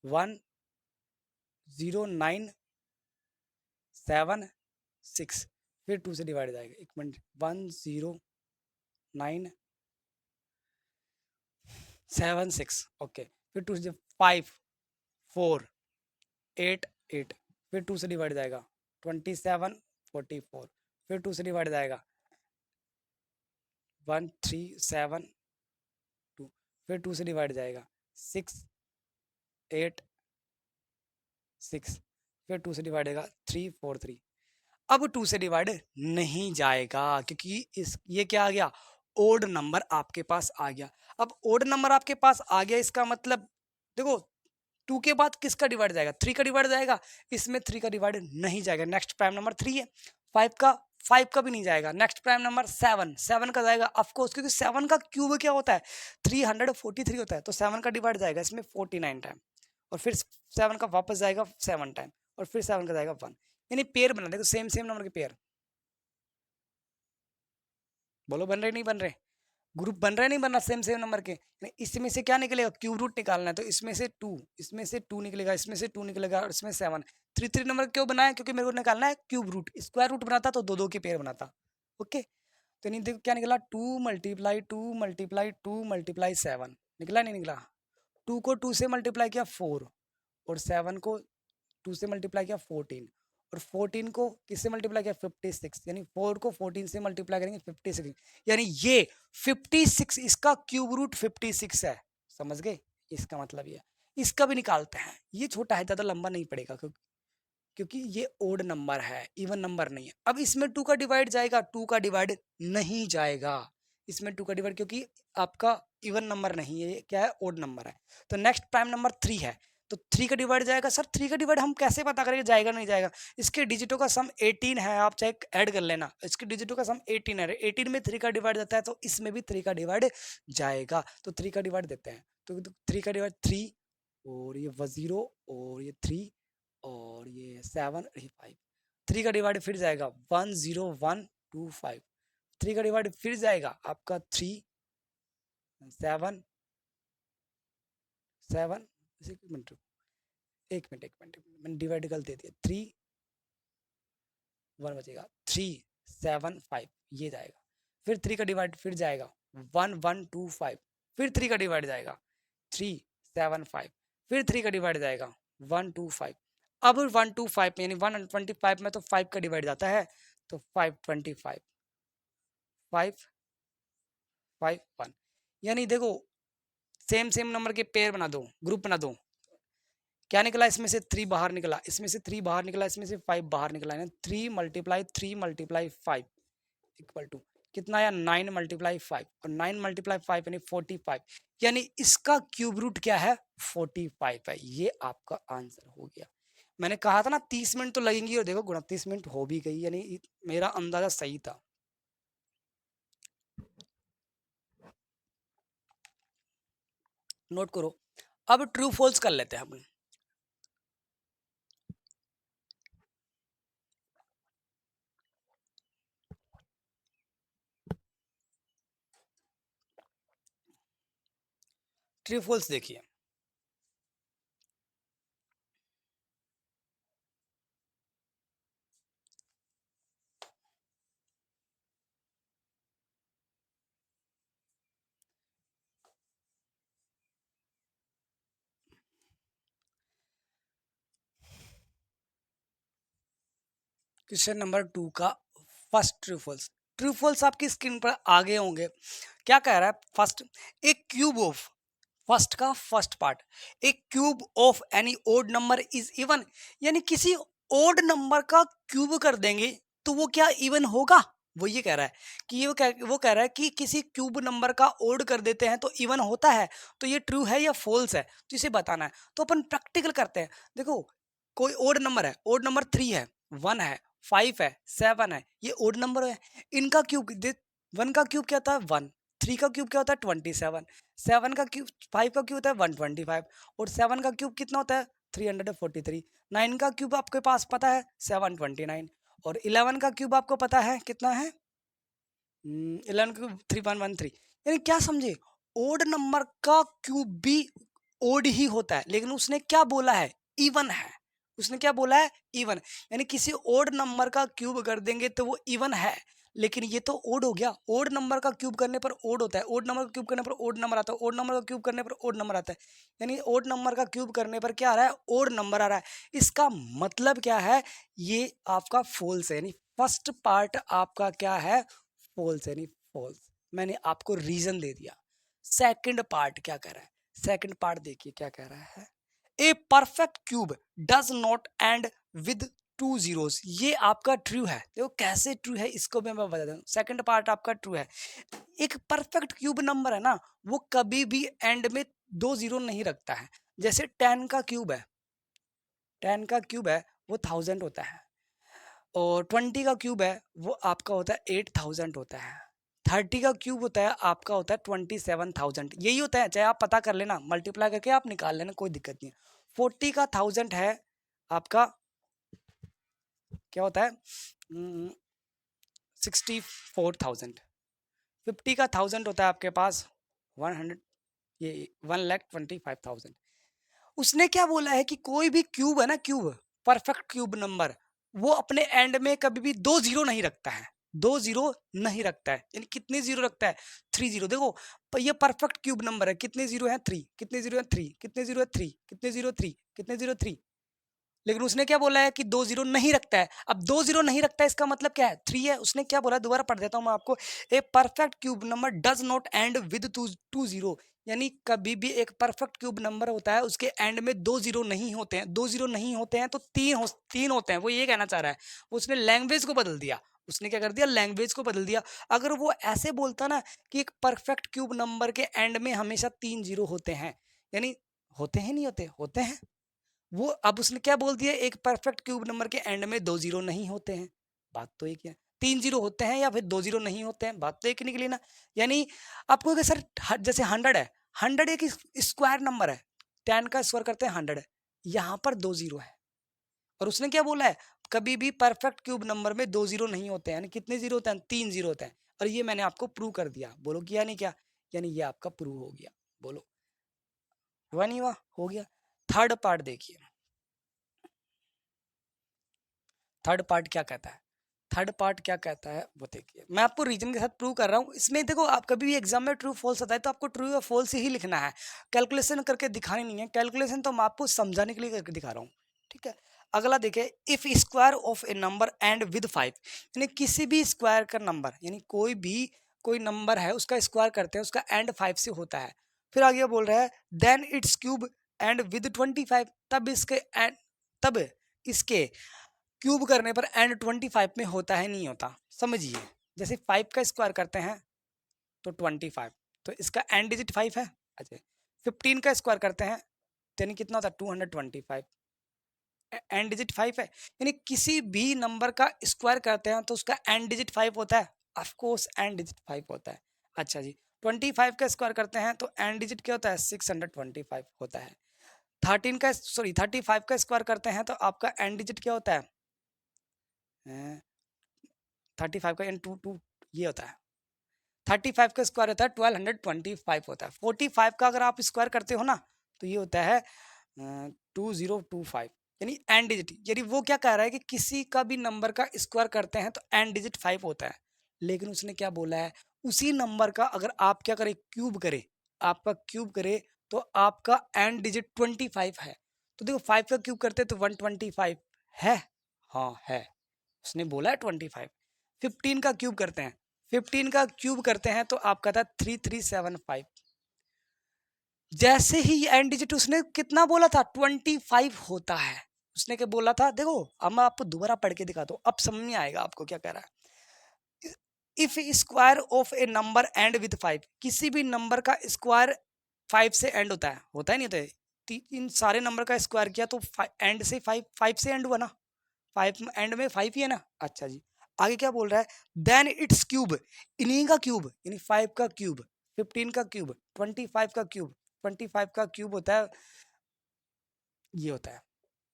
10976, फिर 2 से डिवाइड जाएगा 10976, ओके, फिर 2 से 5488, फिर 2 से डिवाइड जाएगा 2744, फिर 2 से डिवाइड जाएगा 1372, फिर 2 से डिवाइड जाएगा 686, फिर 2 से डिवाइड जाएगा 343। अब 2 से डिवाइड नहीं जाएगा क्योंकि इस ये क्या आ गया, ओड नंबर आपके पास आ गया। अब ओड नंबर आपके पास आ गया, इसका मतलब देखो 2 के बाद किसका डिवाइड जाएगा, 3 का डिवाइड जाएगा, इसमें 3 का डिवाइड नहीं जाएगा, नेक्स्ट प्राइम नंबर 3 है, 5 का भी नहीं जाएगा, नेक्स्ट प्राइम नंबर 7 का जाएगा ऑफकोर्स, क्योंकि 7 का क्यूब क्या होता है 343 होता है, तो 7 का डिवाइड जाएगा इसमें 49 टाइम, और फिर 7 का वापस जाएगा 7 टाइम, और फिर 7 का जाएगा 1, यानी पेयर बना, देखो सेम सेम नंबर के पेयर, बोलो बन रहे नहीं बन रहे, ग्रुप बन रहा है नहीं बन रहा, सेम सेम नंबर के, इसमें से क्या निकलेगा क्यूब रूट निकालना है, तो इसमें से 2, इसमें से 2 निकलेगा, इसमें से 2 निकलेगा, और इसमें 7, 3 नंबर क्यों बनाया, क्योंकि मेरे को निकालना है क्यूब रूट, स्क्वायर रूट बनाता तो दो दो के पेयर बनाता, ओके। तो नहीं देखो क्या निकला, 2 × 2 × 2 × 7 निकला, नहीं निकला, 2 को 2 से मल्टीप्लाई किया 4, और 7 को 2 से मल्टीप्लाई किया 14, और 14 को किससे मल्टीप्लाई किया 56, यानी 4 को 14 से मल्टीप्लाई करेंगे 56, यानी ये 56 इसका क्यूब रूट 56 है, समझ गए, इसका मतलब ये, इसका भी निकालते हैं, ये छोटा है, ज़्यादा लंबा नहीं पड़ेगा क्योंकि ये ओड नंबर है, इवन नंबर नहीं है। अब इसमें 2 का डिवाइड जाएगा, 2 का डिवाइड नहीं जाएगा, इसमें 2 का डिवाइड, क्योंकि आपका इवन नंबर नहीं है, ये क्या है ओड नंबर है। तो नेक्स्ट प्राइम नंबर 3 है, तो 3 का डिवाइड जाएगा, सर 3 का डिवाइड हम कैसे पता करेंगे जाएगा नहीं जाएगा, इसके डिजिटों का सम 18 है, आप चाहे ऐड कर लेना, इसके डिजिटों का सम 18 है, 18 में 3 का डिवाइड जाता है, तो इसमें भी 3 का डिवाइड जाएगा, तो 3 का डिवाइड देते हैं, तो 3 का डिवाइड 3, और ये 0, और ये 3, और ये 7, ये 5, 3 का डिवाइड फिर जाएगा 10125, 3 का डिवाइड फिर जाएगा आपका 3 7 7, एक मिनट, मैंने डिवाइड गलत दे दिया, 3 1 बचेगा 375, ये जाएगा, फिर 3 का डिवाइड फिर जाएगा 1125, फिर 3 का डिवाइड जाएगा 375, फिर 3 का डिवाइड जाएगा 125, अब 125 यानी 125 में तो 5 का डिवाइड जाता है, तो 525 5 5 1, यानी देखो सेम सेम नंबर के पेयर बना दो, ग्रुप बना दो, क्या निकला, इसमें से 3 बाहर निकला, इसमें से 3 बाहर निकला, इसमें से 5 बाहर निकला, यानी 3 × 3 × 5 इक्वल टू कितना आया 9 × 5, और 9 × 5 यानी 45, यानी इसका क्यूब रूट क्या है 45 है, ये आपका आंसर हो गया। मैंने कहा था ना 30 मिनट तो लगेंगी, और देखो 29 मिनट हो भी गई, यानी मेरा अंदाजा सही था। नोट करो, अब ट्रू फॉल्स कर लेते हैं अपन, ट्रू फॉल्स देखिए, क्वेश्चन नंबर 2 का first true false. True false आपकी स्क्रीन पर आगे होंगे। क्या कह रहा है? फर्स्ट, एक क्यूब ऑफ, फर्स्ट का फर्स्ट पार्ट, एक cube of any odd number is even, यानी किसी ओड नंबर का क्यूब कर देंगे तो वो क्या इवन होगा? वो ये कह रहा है कि वो कह रहा है कि किसी क्यूब नंबर का ओड कर देते हैं तो इवन होता है। तो ये ट्रू है या फॉल्स है, तो इसे बताना है। तो अपन प्रैक्टिकल करते हैं। देखो, कोई ओड नंबर है, ओड नंबर 3 है, 1 है, 5 है, 7 है, ये ओड नंबर है। इनका क्यूब 1 का क्यूब क्या होता है? 1। 3 का क्यूब क्या होता है? 27। 7 का क्यूब, 5 का क्यूब होता है 125, और 7 का क्यूब कितना होता है? 343। 9 का क्यूब आपके पास पता है 729, और 11 का क्यूब आपको पता है कितना है? 11 का क्यूब 3.13। यानी क्या समझे? ओड नंबर का क्यूब भी ओड ही होता है, लेकिन उसने क्या बोला है? इवन है। उसने क्या बोला है? इवन। यानी किसी ओड नंबर का क्यूब कर देंगे तो वो इवन है, लेकिन ये तो ओड हो गया। ओड नंबर का क्यूब करने पर ओड होता है, ओड नंबर का क्यूब करने पर ओड नंबर आता है, ओड नंबर का क्यूब करने पर ओड नंबर आता है। यानी ओड नंबर का क्यूब करने पर क्या आ रहा है? ओड नंबर आ रहा है। इसका मतलब क्या है? ये आपका फॉल्स है, यानी फर्स्ट पार्ट आपका क्या है? फॉल्स, यानी फॉल्स। मैंने आपको रीजन दे दिया। सेकंड पार्ट क्या कह रहा है? सेकंड पार्ट देखिए क्या कह रहा है। A perfect cube does not and with 2 zeros। ये आपका ट्रू है। देखो कैसे ट्रू है, इसको भी मैं बता दूं। सेकंड पार्ट आपका ट्रू है। एक परफेक्ट क्यूब नंबर है ना, वो कभी भी एंड में 2 जीरो नहीं रखता है। जैसे 10 का क्यूब है, 10 का क्यूब है वो 1000 होता है, और 20 का क्यूब है वो आपका होता है 8000 होता है। 30 का क्यूब होता है आपका होता है 27,000। यही होता है, चाहे आप पता कर लेना, मल्टीप्लाई करके आप निकाल लेना, कोई दिक्कत नहीं है। 40 का 1000 है आपका, क्या होता है? 64,000। 50 का 1000 होता है आपके पास 100, ये 1,25,000। उसने क्या बोला है कि कोई भी क्यूब है ना, क्यूब, परफेक्ट क्यूब नंबर, वो अपने एंड में कभी भी 2 जीरो नहीं रखता है। 2 जीरो नहीं रखता है। यानी कितने जीरो रखता है? 3 जीरो। देखो, ये परफेक्ट क्यूब नंबर है, कितने जीरो है? 3। कितने जीरो है? 3। कितने जीरो है? 3। कितने जीरो? 3। कितने जीरो? 3। लेकिन उसने क्या बोला है कि 2 जीरो नहीं रखता है। अब 2 जीरो नहीं रखता है, इसका मतलब क्या है? 3 है। उसने क्या बोला, दोबारा पढ़ देता हूं मैं आपको। A perfect cube number does not and with 2 zero. यानी कभी भी एक परफेक्ट क्यूब नंबर होता है, उसके एंड में 2 जीरो नहीं होते हैं। 2 जीरो नहीं होते हैं तो 3 होते हैं। वो ये कहना चाह रहा है। उसने लैंग्वेज को बदल दिया। उसने क्या कर दिया? लैंग्वेज को बदल दिया। अगर वो ऐसे बोलता ना कि एक परफेक्ट क्यूब नंबर के एंड में हमेशा 3 जीरो होते हैं, यानी होते हैं, नहीं होते, होते हैं वो, अब उसने क्या बोल दिया? एक परफेक्ट क्यूब नंबर के एंड में 2 जीरो नहीं होते हैं। बात तो एक है। 3 जीरो होते हैं या फिर 2 जीरो नहीं होते हैं, बात तो एक निकली ना। यानी आपको अगर सर जैसे 100 है, 100 एक स्क्वायर नंबर है, 10 का स्क्वायर करते हैं 100 है, यहाँ पर 2 जीरो है। और उसने क्या बोला है? कभी भी परफेक्ट क्यूब नंबर में 2 जीरो नहीं होते हैं। यानी कितने जीरो होते हैं? 3 जीरो होते हैं। और ये मैंने आपको प्रूव कर दिया। बोलो किया नहीं क्या? यानी ये आपका प्रूव हो गया। बोलो, हुआ नहीं हुआ? हो गया। थर्ड पार्ट देखिए, थर्ड पार्ट क्या कहता है? थर्ड पार्ट क्या कहता है वो देखिए। मैं आपको रीजन के साथ प्रूव कर रहा हूँ। इसमें देखो, आप कभी भी एग्जाम में ट्रू फॉल्स आता है तो आपको ट्रू या फॉल्स ही लिखना है, कैलकुलेशन करके दिखानी नहीं है। कैलकुलेशन तो मैं आपको समझाने के लिए करके दिखा रहा हूँ, ठीक है। अगला देखिए, if square of A number and with 5। यानी किसी भी स्क्वायर का नंबर, यानी कोई नंबर है उसका स्क्वायर करते हैं, उसका एंड 5 से होता है। फिर आगे बोल रहा है then it's cube end with 25। तब इसके क्यूब करने पर एंड 25 में होता है, नहीं होता। समझिए, जैसे 5 का स्क्वायर करते हैं तो 25, तो इसका एंड डिजिट 5 है। अच्छा, 15 का स्क्वायर करते हैं तो यानी कितना होता है? 225, एंड डिजिट 5 है। यानी किसी भी नंबर का स्क्वायर करते हैं तो उसका एंड डिजिट 5 होता है। ऑफकोर्स एंड डिजिट 5 होता है। अच्छा जी, 25 का स्क्वायर करते हैं तो एंड डिजिट क्या होता है? 625 होता है। 35 का स्क्वायर करते हैं तो आपका एंड डिजिट क्या होता है? 35 का एंड टू ये होता है। 35 का स्क्वायर होता है 1225 होता है। 45 का अगर आप स्क्वायर करते हो ना तो ये होता है 2025। यानी एंड डिजिट, यानी वो क्या कह रहा है कि किसी का भी नंबर का स्क्वायर करते हैं तो एंड डिजिट 5 होता है। लेकिन उसने क्या बोला है? उसी नंबर का अगर आप क्या करें? क्यूब करे, आपका क्यूब करे तो आपका एंड डिजिट 25 है। तो देखो, 5 का क्यूब करते तो 125 है। हाँ है। उसने बोला है 25। 15 का क्यूब करते हैं, 15 का क्यूब करते हैं तो आपका था 3375। जैसे ही एंड डिजिट उसने कितना बोला था 25 होता है, उसने क्या बोला था, देखो अब मैं आपको दोबारा पढ़ के दिखाता हूँ, अब समझ में आएगा आपको क्या कह रहा है। If square of A number and with 5, किसी भी नंबर का स्क्वायर 5 से एंड होता है नहीं होता है, इन सारे नंबर का स्क्वायर किया तो एंड से 5 से एंड हुआ ना, 5 एंड में 5 ही है ना। अच्छा जी, आगे क्या बोल रहा है, देन इट्स क्यूब, इन्हीं का क्यूब यानी 5 का क्यूब, 15 का क्यूब, 25 का क्यूब, 25 का क्यूब होता है, ये होता है।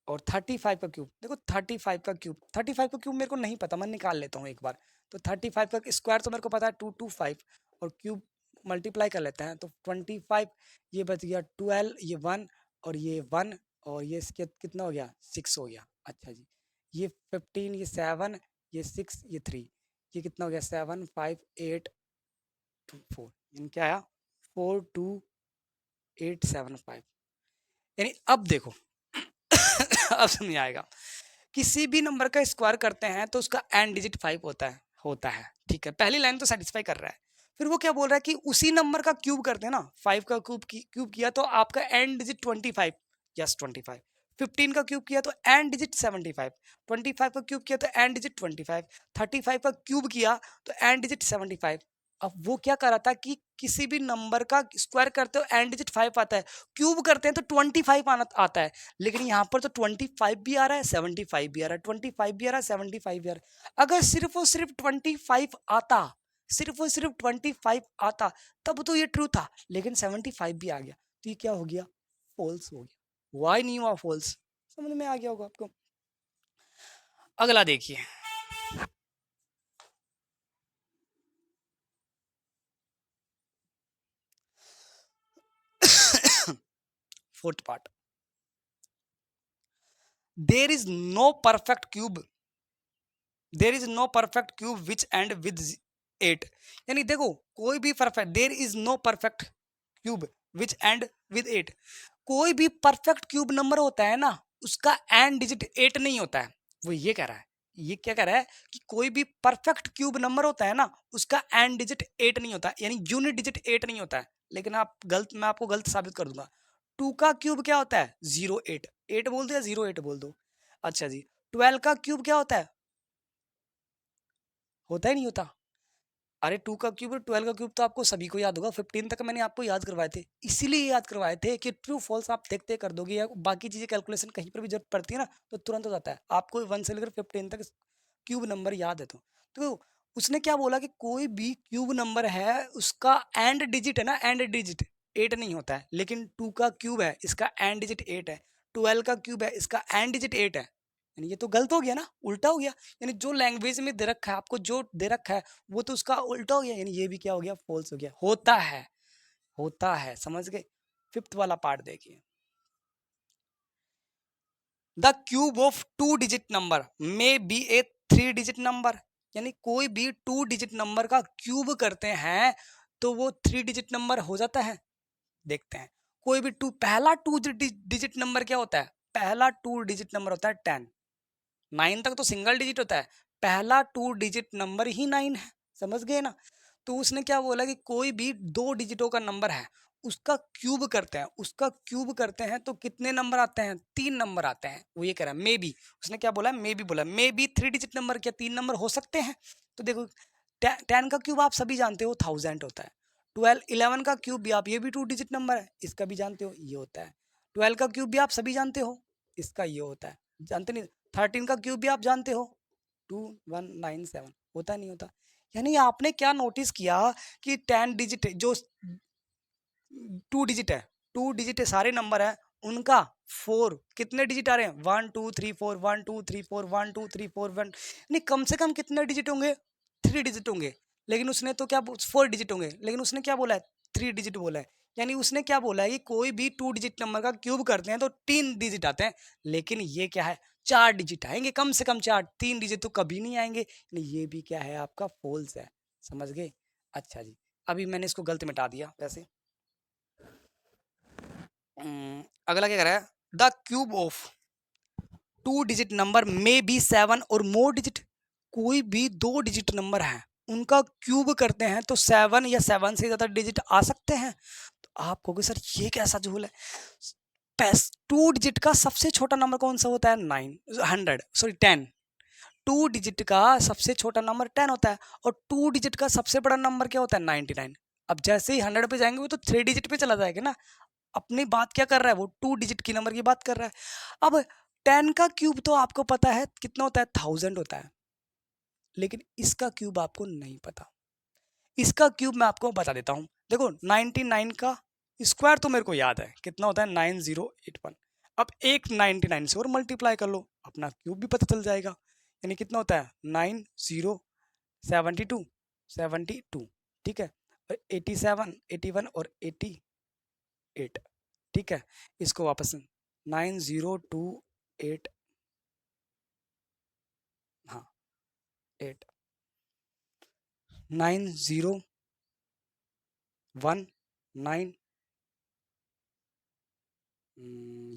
और 35 का क्यूब, देखो 35 का क्यूब, 35 का क्यूब मेरे को नहीं पता, मैं निकाल लेता हूँ एक बार। तो 35 का स्क्वायर तो मेरे को पता है 225, और क्यूब मल्टीप्लाई कर लेते हैं तो 25, ये बच गया 12, ये 1 और ये 1, और ये इसके कितना हो गया 6 हो गया। अच्छा जी, ये 15, ये 7, ये 6, ये 3, ये कितना हो गया 7 5 8 2 4, यानी क्या आया 42875। यानी अब देखो अब समझ आएगा, किसी भी नंबर का स्क्वायर करते हैं तो उसका एंड डिजिट 5 होता है ठीक है, पहली लाइन तो सेटिस्फाई कर रहा है। फिर वो क्या बोल रहा है कि उसी नंबर का क्यूब करते हैं ना, 5 का क्यूब किया तो आपका एंड डिजिट 25, यस 25। 15 का क्यूब किया तो एंड डिजिट 75, 25 का क्यूब किया तो एंड डिजिट 25, 35 का क्यूब किया तो एंड डिजिट 75। अब वो क्या कर रहा था कि किसी भी नंबर का स्क्वायर करते हो एंड डिजिट 5 आता है, क्यूब करते हैं तो 25 आता है, लेकिन यहाँ पर तो 25 भी आ रहा है 75 भी आ रहा है, 25 भी आ रहा है 75 भी आ रहा है। अगर सिर्फ और सिर्फ 25 आता, सिर्फ और सिर्फ 25 आता तब तो ये ट्रू था, लेकिन 75 भी आ गया तो ये क्या हो गया, फॉल्स हो गया। वाई नहीं हुआ फॉल्स, समझ में आ गया होगा आपको। अगला देखिए, fourth part, there is no perfect cube, there is no perfect cube which end with 8। यानी देखो कोई भी perfect, there is no perfect cube which end with 8, कोई भी परफेक्ट क्यूब नंबर होता है ना उसका एंड डिजिट 8 नहीं होता है। वो ये कह रहा है, ये क्या कह रहा है कि कोई भी परफेक्ट क्यूब नंबर होता है ना उसका एंड डिजिट 8 नहीं होता, यानी यूनिट डिजिट 8 नहीं होता है। लेकिन आप गलत, मैं आपको गलत साबित कर दूंगा। 2 का क्यूब क्या होता है 08, 8 बोल दो या 08 बोल दो। अच्छा जी, 12 का क्यूब क्या होता ही नहीं होता। अरे 2 का क्यूब और 12 का क्यूब तो आपको सभी को याद होगा, 15 तक मैंने आपको याद करवाए थे, इसीलिए याद करवाए थे कि ट्रू फॉल्स आप देखते कर दोगे, या बाकी चीजें कैलकुलेशन कहीं पर भी जरूरत पड़ती है ना तो तुरंत हो जाता है। आपको 1 से लेकर 15 तक क्यूब नंबर याद है तो उसने क्या बोला कि कोई भी क्यूब नंबर है उसका एंड डिजिट है ना, एंड डिजिट 8 नहीं होता है, लेकिन 2 का क्यूब है इसका एंड डिजिट 8 है, 12 का क्यूब है इसका एंड डिजिट 8 है। यानी ये तो गलत हो गया ना, उल्टा हो गया। यानी जो लैंग्वेज में दे रखा है आपको, जो दे रखा है वो तो उसका उल्टा हो गया, यानी ये भी क्या हो गया फॉल्स हो गया। होता है समझ गए। फिफ्थ वाला पार्ट देखिए, the cube of 2 digit number may be A 3 digit number. यानी कोई भी 2 डिजिट नंबर का क्यूब करते हैं तो वो 3 डिजिट नंबर हो जाता है। देखते हैं, कोई भी पहला 2 डिजिट नंबर क्या होता है, पहला 2 डिजिट नंबर होता है 10, 9 तक तो सिंगल डिजिट होता है, पहला 2 डिजिट नंबर ही 9 है, समझ गए ना। तो उसने क्या बोला कि कोई भी 2 डिजिटों का नंबर है उसका क्यूब करते हैं, उसका क्यूब करते हैं तो कितने नंबर आते हैं, 3 नंबर आते हैं। वो ये कह रहा है मे बी, उसने क्या बोला मे बी बोला, मे बी 3 डिजिट नंबर क्या 3 नंबर हो सकते हैं। तो देखो 10 का क्यूब आप सभी जानते हो 1000 होता है, 11 का क्यूब भी आप, ये भी 2 डिजिट नंबर है, इसका भी जानते हो ये होता है, 12 का क्यूब भी आप सभी जानते हो, इसका ये होता है, जानते नहीं। 13 का क्यूब भी आप जानते हो 2197, होता नहीं होता। यानी आपने क्या नोटिस किया कि 10 डिजिट जो 2 डिजिट है, 2 डिजिट है सारे नंबर है उनका 4 कितने डिजिट आ रहे हैं 1 2 3 4 1 2 3 4 1 2 3 4 1, नहीं कम से कम कितने डिजिट होंगे 3 डिजिट होंगे। लेकिन उसने तो क्या 4 डिजिट होंगे, लेकिन उसने क्या बोला है 3 डिजिट बोला है। यानी उसने क्या बोला है कि कोई भी 2 डिजिट नंबर का क्यूब करते हैं तो 3 डिजिट आते हैं, लेकिन ये क्या है 4 डिजिट आएंगे, कम से कम 4, 3 डिजिट तो कभी नहीं आएंगे। ये भी क्या है आपका फॉल्स है, समझ गए। अच्छा जी, अभी मैंने इसको गलत मिटा दिया वैसे। अगला क्या कर रहा है, the cube of 2 digit number may be 7 और मोर डिजिट। कोई भी 2 डिजिट नंबर है उनका क्यूब करते हैं तो 7 या 7 से ज़्यादा डिजिट आ सकते हैं। तो आप कहोगे सर ये कैसा झोल है? 2 डिजिट का सबसे छोटा नंबर कौन सा होता है? 10। 2 डिजिट का सबसे छोटा नंबर 10 होता है और 2 डिजिट का सबसे बड़ा नंबर क्या होता है? 99। अब जैसे ही 100 पे जाएंगे वो तो 3 डिजिट पे चला जाएगा ना। अपनी बात क्या कर रहा है वो? 2 डिजिट की नंबर की बात कर रहा है। अब 10 का क्यूब तो आपको पता है कितना होता है? 1000 होता है। लेकिन इसका क्यूब आपको नहीं पता। इसका क्यूब मैं आपको बता देता हूँ। देखो 99 का स्क्वायर तो मेरे को याद है कितना होता है? 9081। अब एक 99 से और मल्टीप्लाई कर लो, अपना क्यूब भी पता चल जाएगा। यानी कितना होता है? 9072 ठीक है, 87 81 और 88 ठीक है। इसको वापस 9028 हाँ 8 9019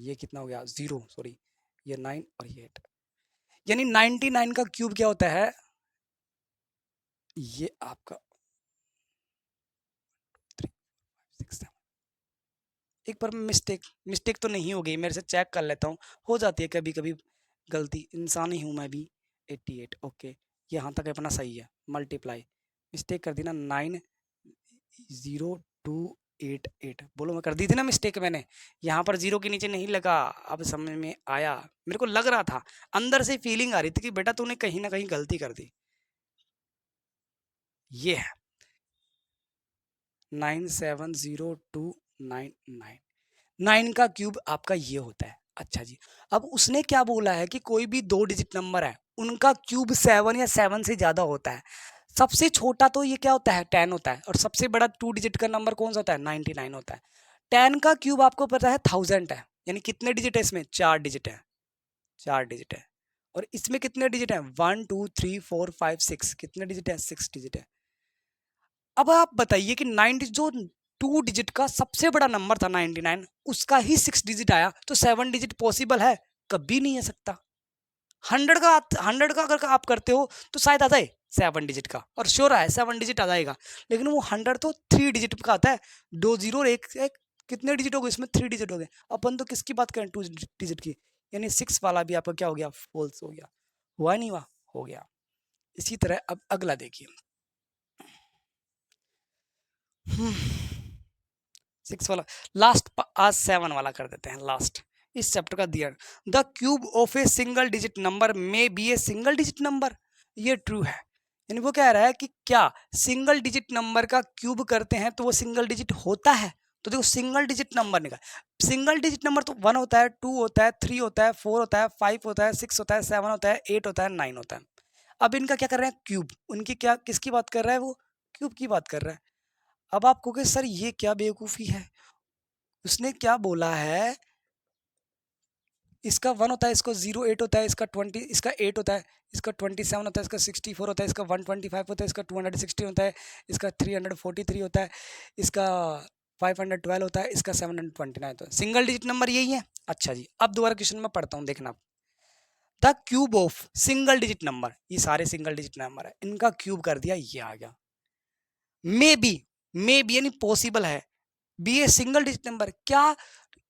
ये कितना हो गया? 0 सॉरी, ये 9 और ये 8। यानी 99 का क्यूब क्या होता है? ये आपका 3 6 7। एक बार मिस्टेक तो नहीं हो गई, मेरे से चेक कर लेता हूँ, हो जाती है कभी कभी गलती, इंसान ही हूँ मैं भी। 88 ओके, यहाँ तक अपना सही है। मल्टीप्लाई मिस्टेक कर दी ना, 90288 बोलो, मैं कर दी थी ना मिस्टेक मैंने। यहाँ पर जीरो के नीचे नहीं लगा, अब समझ में आया। मेरे को लग रहा था, अंदर से फीलिंग आ रही थी कि बेटा तूने कहीं ना कहीं गलती कर दी। ये है 970299। 9 का क्यूब आपका ये होता है। अच्छा जी, अब उसने क्या बोला है कि कोई भी 2 डिजिट नंबर है उनका क्यूब 7 या 7 से ज्यादा होता है। सबसे छोटा तो ये क्या होता है? 10 होता है, और सबसे बड़ा 2 डिजिट का नंबर कौन सा होता है? 99 होता है। 10 का क्यूब आपको पता है 1000 है। यानी कितने डिजिट है इसमें? 4 डिजिट है। 4 डिजिट है। और इसमें कितने डिजिट है? 1 2 3 4 5 6। कितने डिजिट है? 6 डिजिट है। अब आप बताइए कि 90 जो 2 डिजिट का सबसे बड़ा नंबर था 99, उसका ही 6 डिजिट आया, तो 7 डिजिट पॉसिबल है? कभी नहीं आ सकता। 100 का अगर आप करते हो तो शायद आ जाए 7 डिजिट का, और श्योर है 7 डिजिट आ जाएगा। लेकिन वो 100 तो 3 डिजिट का आता है। 2 जीरो और एक कितने डिजिट हो गए इसमें? 3 डिजिट हो गए। अपन तो किसकी बात करें? 2 डिजिट की। यानी 6 वाला भी आपका क्या हो गया? फॉल्स हो गया। हुआ नहीं हुआ? हो गया। इसी तरह अब अगला देखिए। 6 वाला लास्ट, आज 7 वाला कर देते हैं लास्ट इस चैप्टर का दिया। The cube of A single digit number may be a single digit number. ये ट्रू है। यानी वो कह रहा है कि क्या सिंगल डिजिट नंबर का क्यूब करते हैं तो वो सिंगल डिजिट होता है? तो देखो सिंगल डिजिट नंबर निकाल। सिंगल डिजिट नंबर तो 1 होता है, 2 होता है, 3 होता है, 4 होता है, 5 होता है, 6 होता है, 7 होता है, 8 होता है, 9 होता है। अब इनका क्या कर रहे हैं? क्यूब। उनकी क्या, किसकी बात कर रहा है वो? क्यूब की बात कर रहा है। अब आप कहोगे सर ये क्या बेवकूफ़ी है? उसने क्या बोला है? इसका 1 होता है, इसको 08 होता है, इसका 20, इसका 8 होता है, इसका 27 होता है, इसका 64 होता है, इसका 125 होता है, इसका 216 होता है, इसका 343 होता है, इसका 512 होता है, इसका 729 होता है। सिंगल डिजिट नंबर यही है। अच्छा जी, अब दोबारा क्वेश्चन में पढ़ता हूँ, देखना। The cube of single digit number, ये सारे सिंगल डिजिट नंबर है, इनका क्यूब कर दिया, ये आ गया। मे बी यानी पॉसिबल है, be a single digit number. क्या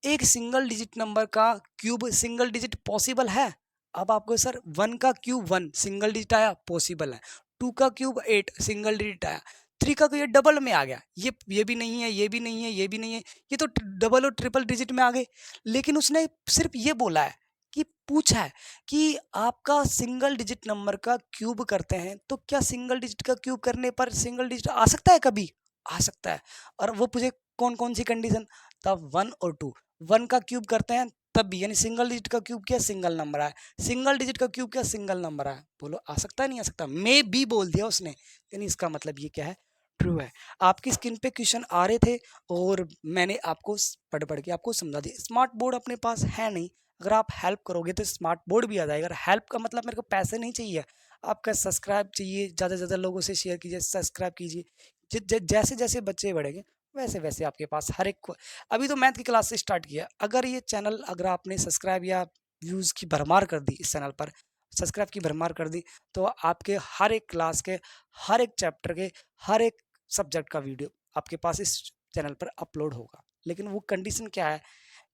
एक सिंगल डिजिट नंबर का क्यूब सिंगल डिजिट पॉसिबल है? अब आपको सर 1 का क्यूब 1 सिंगल डिजिट आया, पॉसिबल है। 2 का क्यूब 8 सिंगल डिजिट आया। 3 का ये डबल में आ गया, ये भी नहीं है, ये भी नहीं है, ये भी नहीं है, ये तो डबल और ट्रिपल डिजिट में आ गए। लेकिन उसने सिर्फ ये बोला है कि पूछा है कि आपका सिंगल डिजिट नंबर का क्यूब करते हैं तो क्या सिंगल डिजिट का क्यूब करने पर सिंगल डिजिट आ सकता है? कभी आ सकता है। और वो पूछे कौन कौन सी कंडीशन? तब 1 और 2, 1 का क्यूब करते हैं तब भी, यानी सिंगल डिजिट का क्यूब क्या? सिंगल नंबर है। सिंगल डिजिट का क्यूब क्या? सिंगल नंबर है। बोलो आ सकता है? नहीं आ सकता? मे बी बोल दिया उसने, यानी इसका मतलब ये क्या है? ट्रू है। आपकी स्क्रीन पे क्वेश्चन आ रहे थे और मैंने आपको पढ़ पढ़ के आपको समझा दिया। स्मार्ट बोर्ड अपने पास है नहीं, अगर आप हेल्प करोगे तो स्मार्ट बोर्ड भी आ जाएगा। हेल्प का मतलब मेरे को पैसे नहीं चाहिए, आपका सब्सक्राइब चाहिए। ज़्यादा से ज़्यादा लोगों से शेयर कीजिए, सब्सक्राइब कीजिए। जैसे जैसे बच्चे बढ़ेंगे वैसे वैसे आपके पास हर एक अभी तो मैथ की क्लास से स्टार्ट किया। अगर ये चैनल, अगर आपने सब्सक्राइब या व्यूज़ की भरमार कर दी इस चैनल पर, सब्सक्राइब की भरमार कर दी तो आपके हर एक क्लास के, हर एक चैप्टर के, हर एक सब्जेक्ट का वीडियो आपके पास इस चैनल पर अपलोड होगा। लेकिन वो कंडीशन क्या है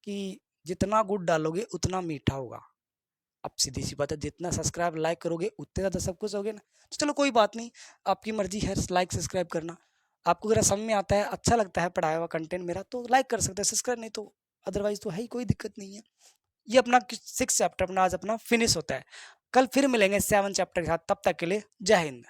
कि जितना गुड़ डालोगे उतना मीठा होगा। अब सीधी सी बात है, जितना सब्सक्राइब लाइक करोगे उतने ज़्यादा सब कुछ होगे ना। तो चलो कोई बात नहीं, आपकी मर्जी है लाइक सब्सक्राइब करना। आपको अगर समझ में आता है, अच्छा लगता है पढ़ाया हुआ कंटेंट मेरा, तो लाइक कर सकते हैं, सब्सक्राइब नहीं तो अदरवाइज तो है ही, कोई दिक्कत नहीं है। ये अपना 6 चैप्टर अपना आज अपना फिनिश होता है। कल फिर मिलेंगे 7 चैप्टर के साथ, तब तक के लिए जय हिंद।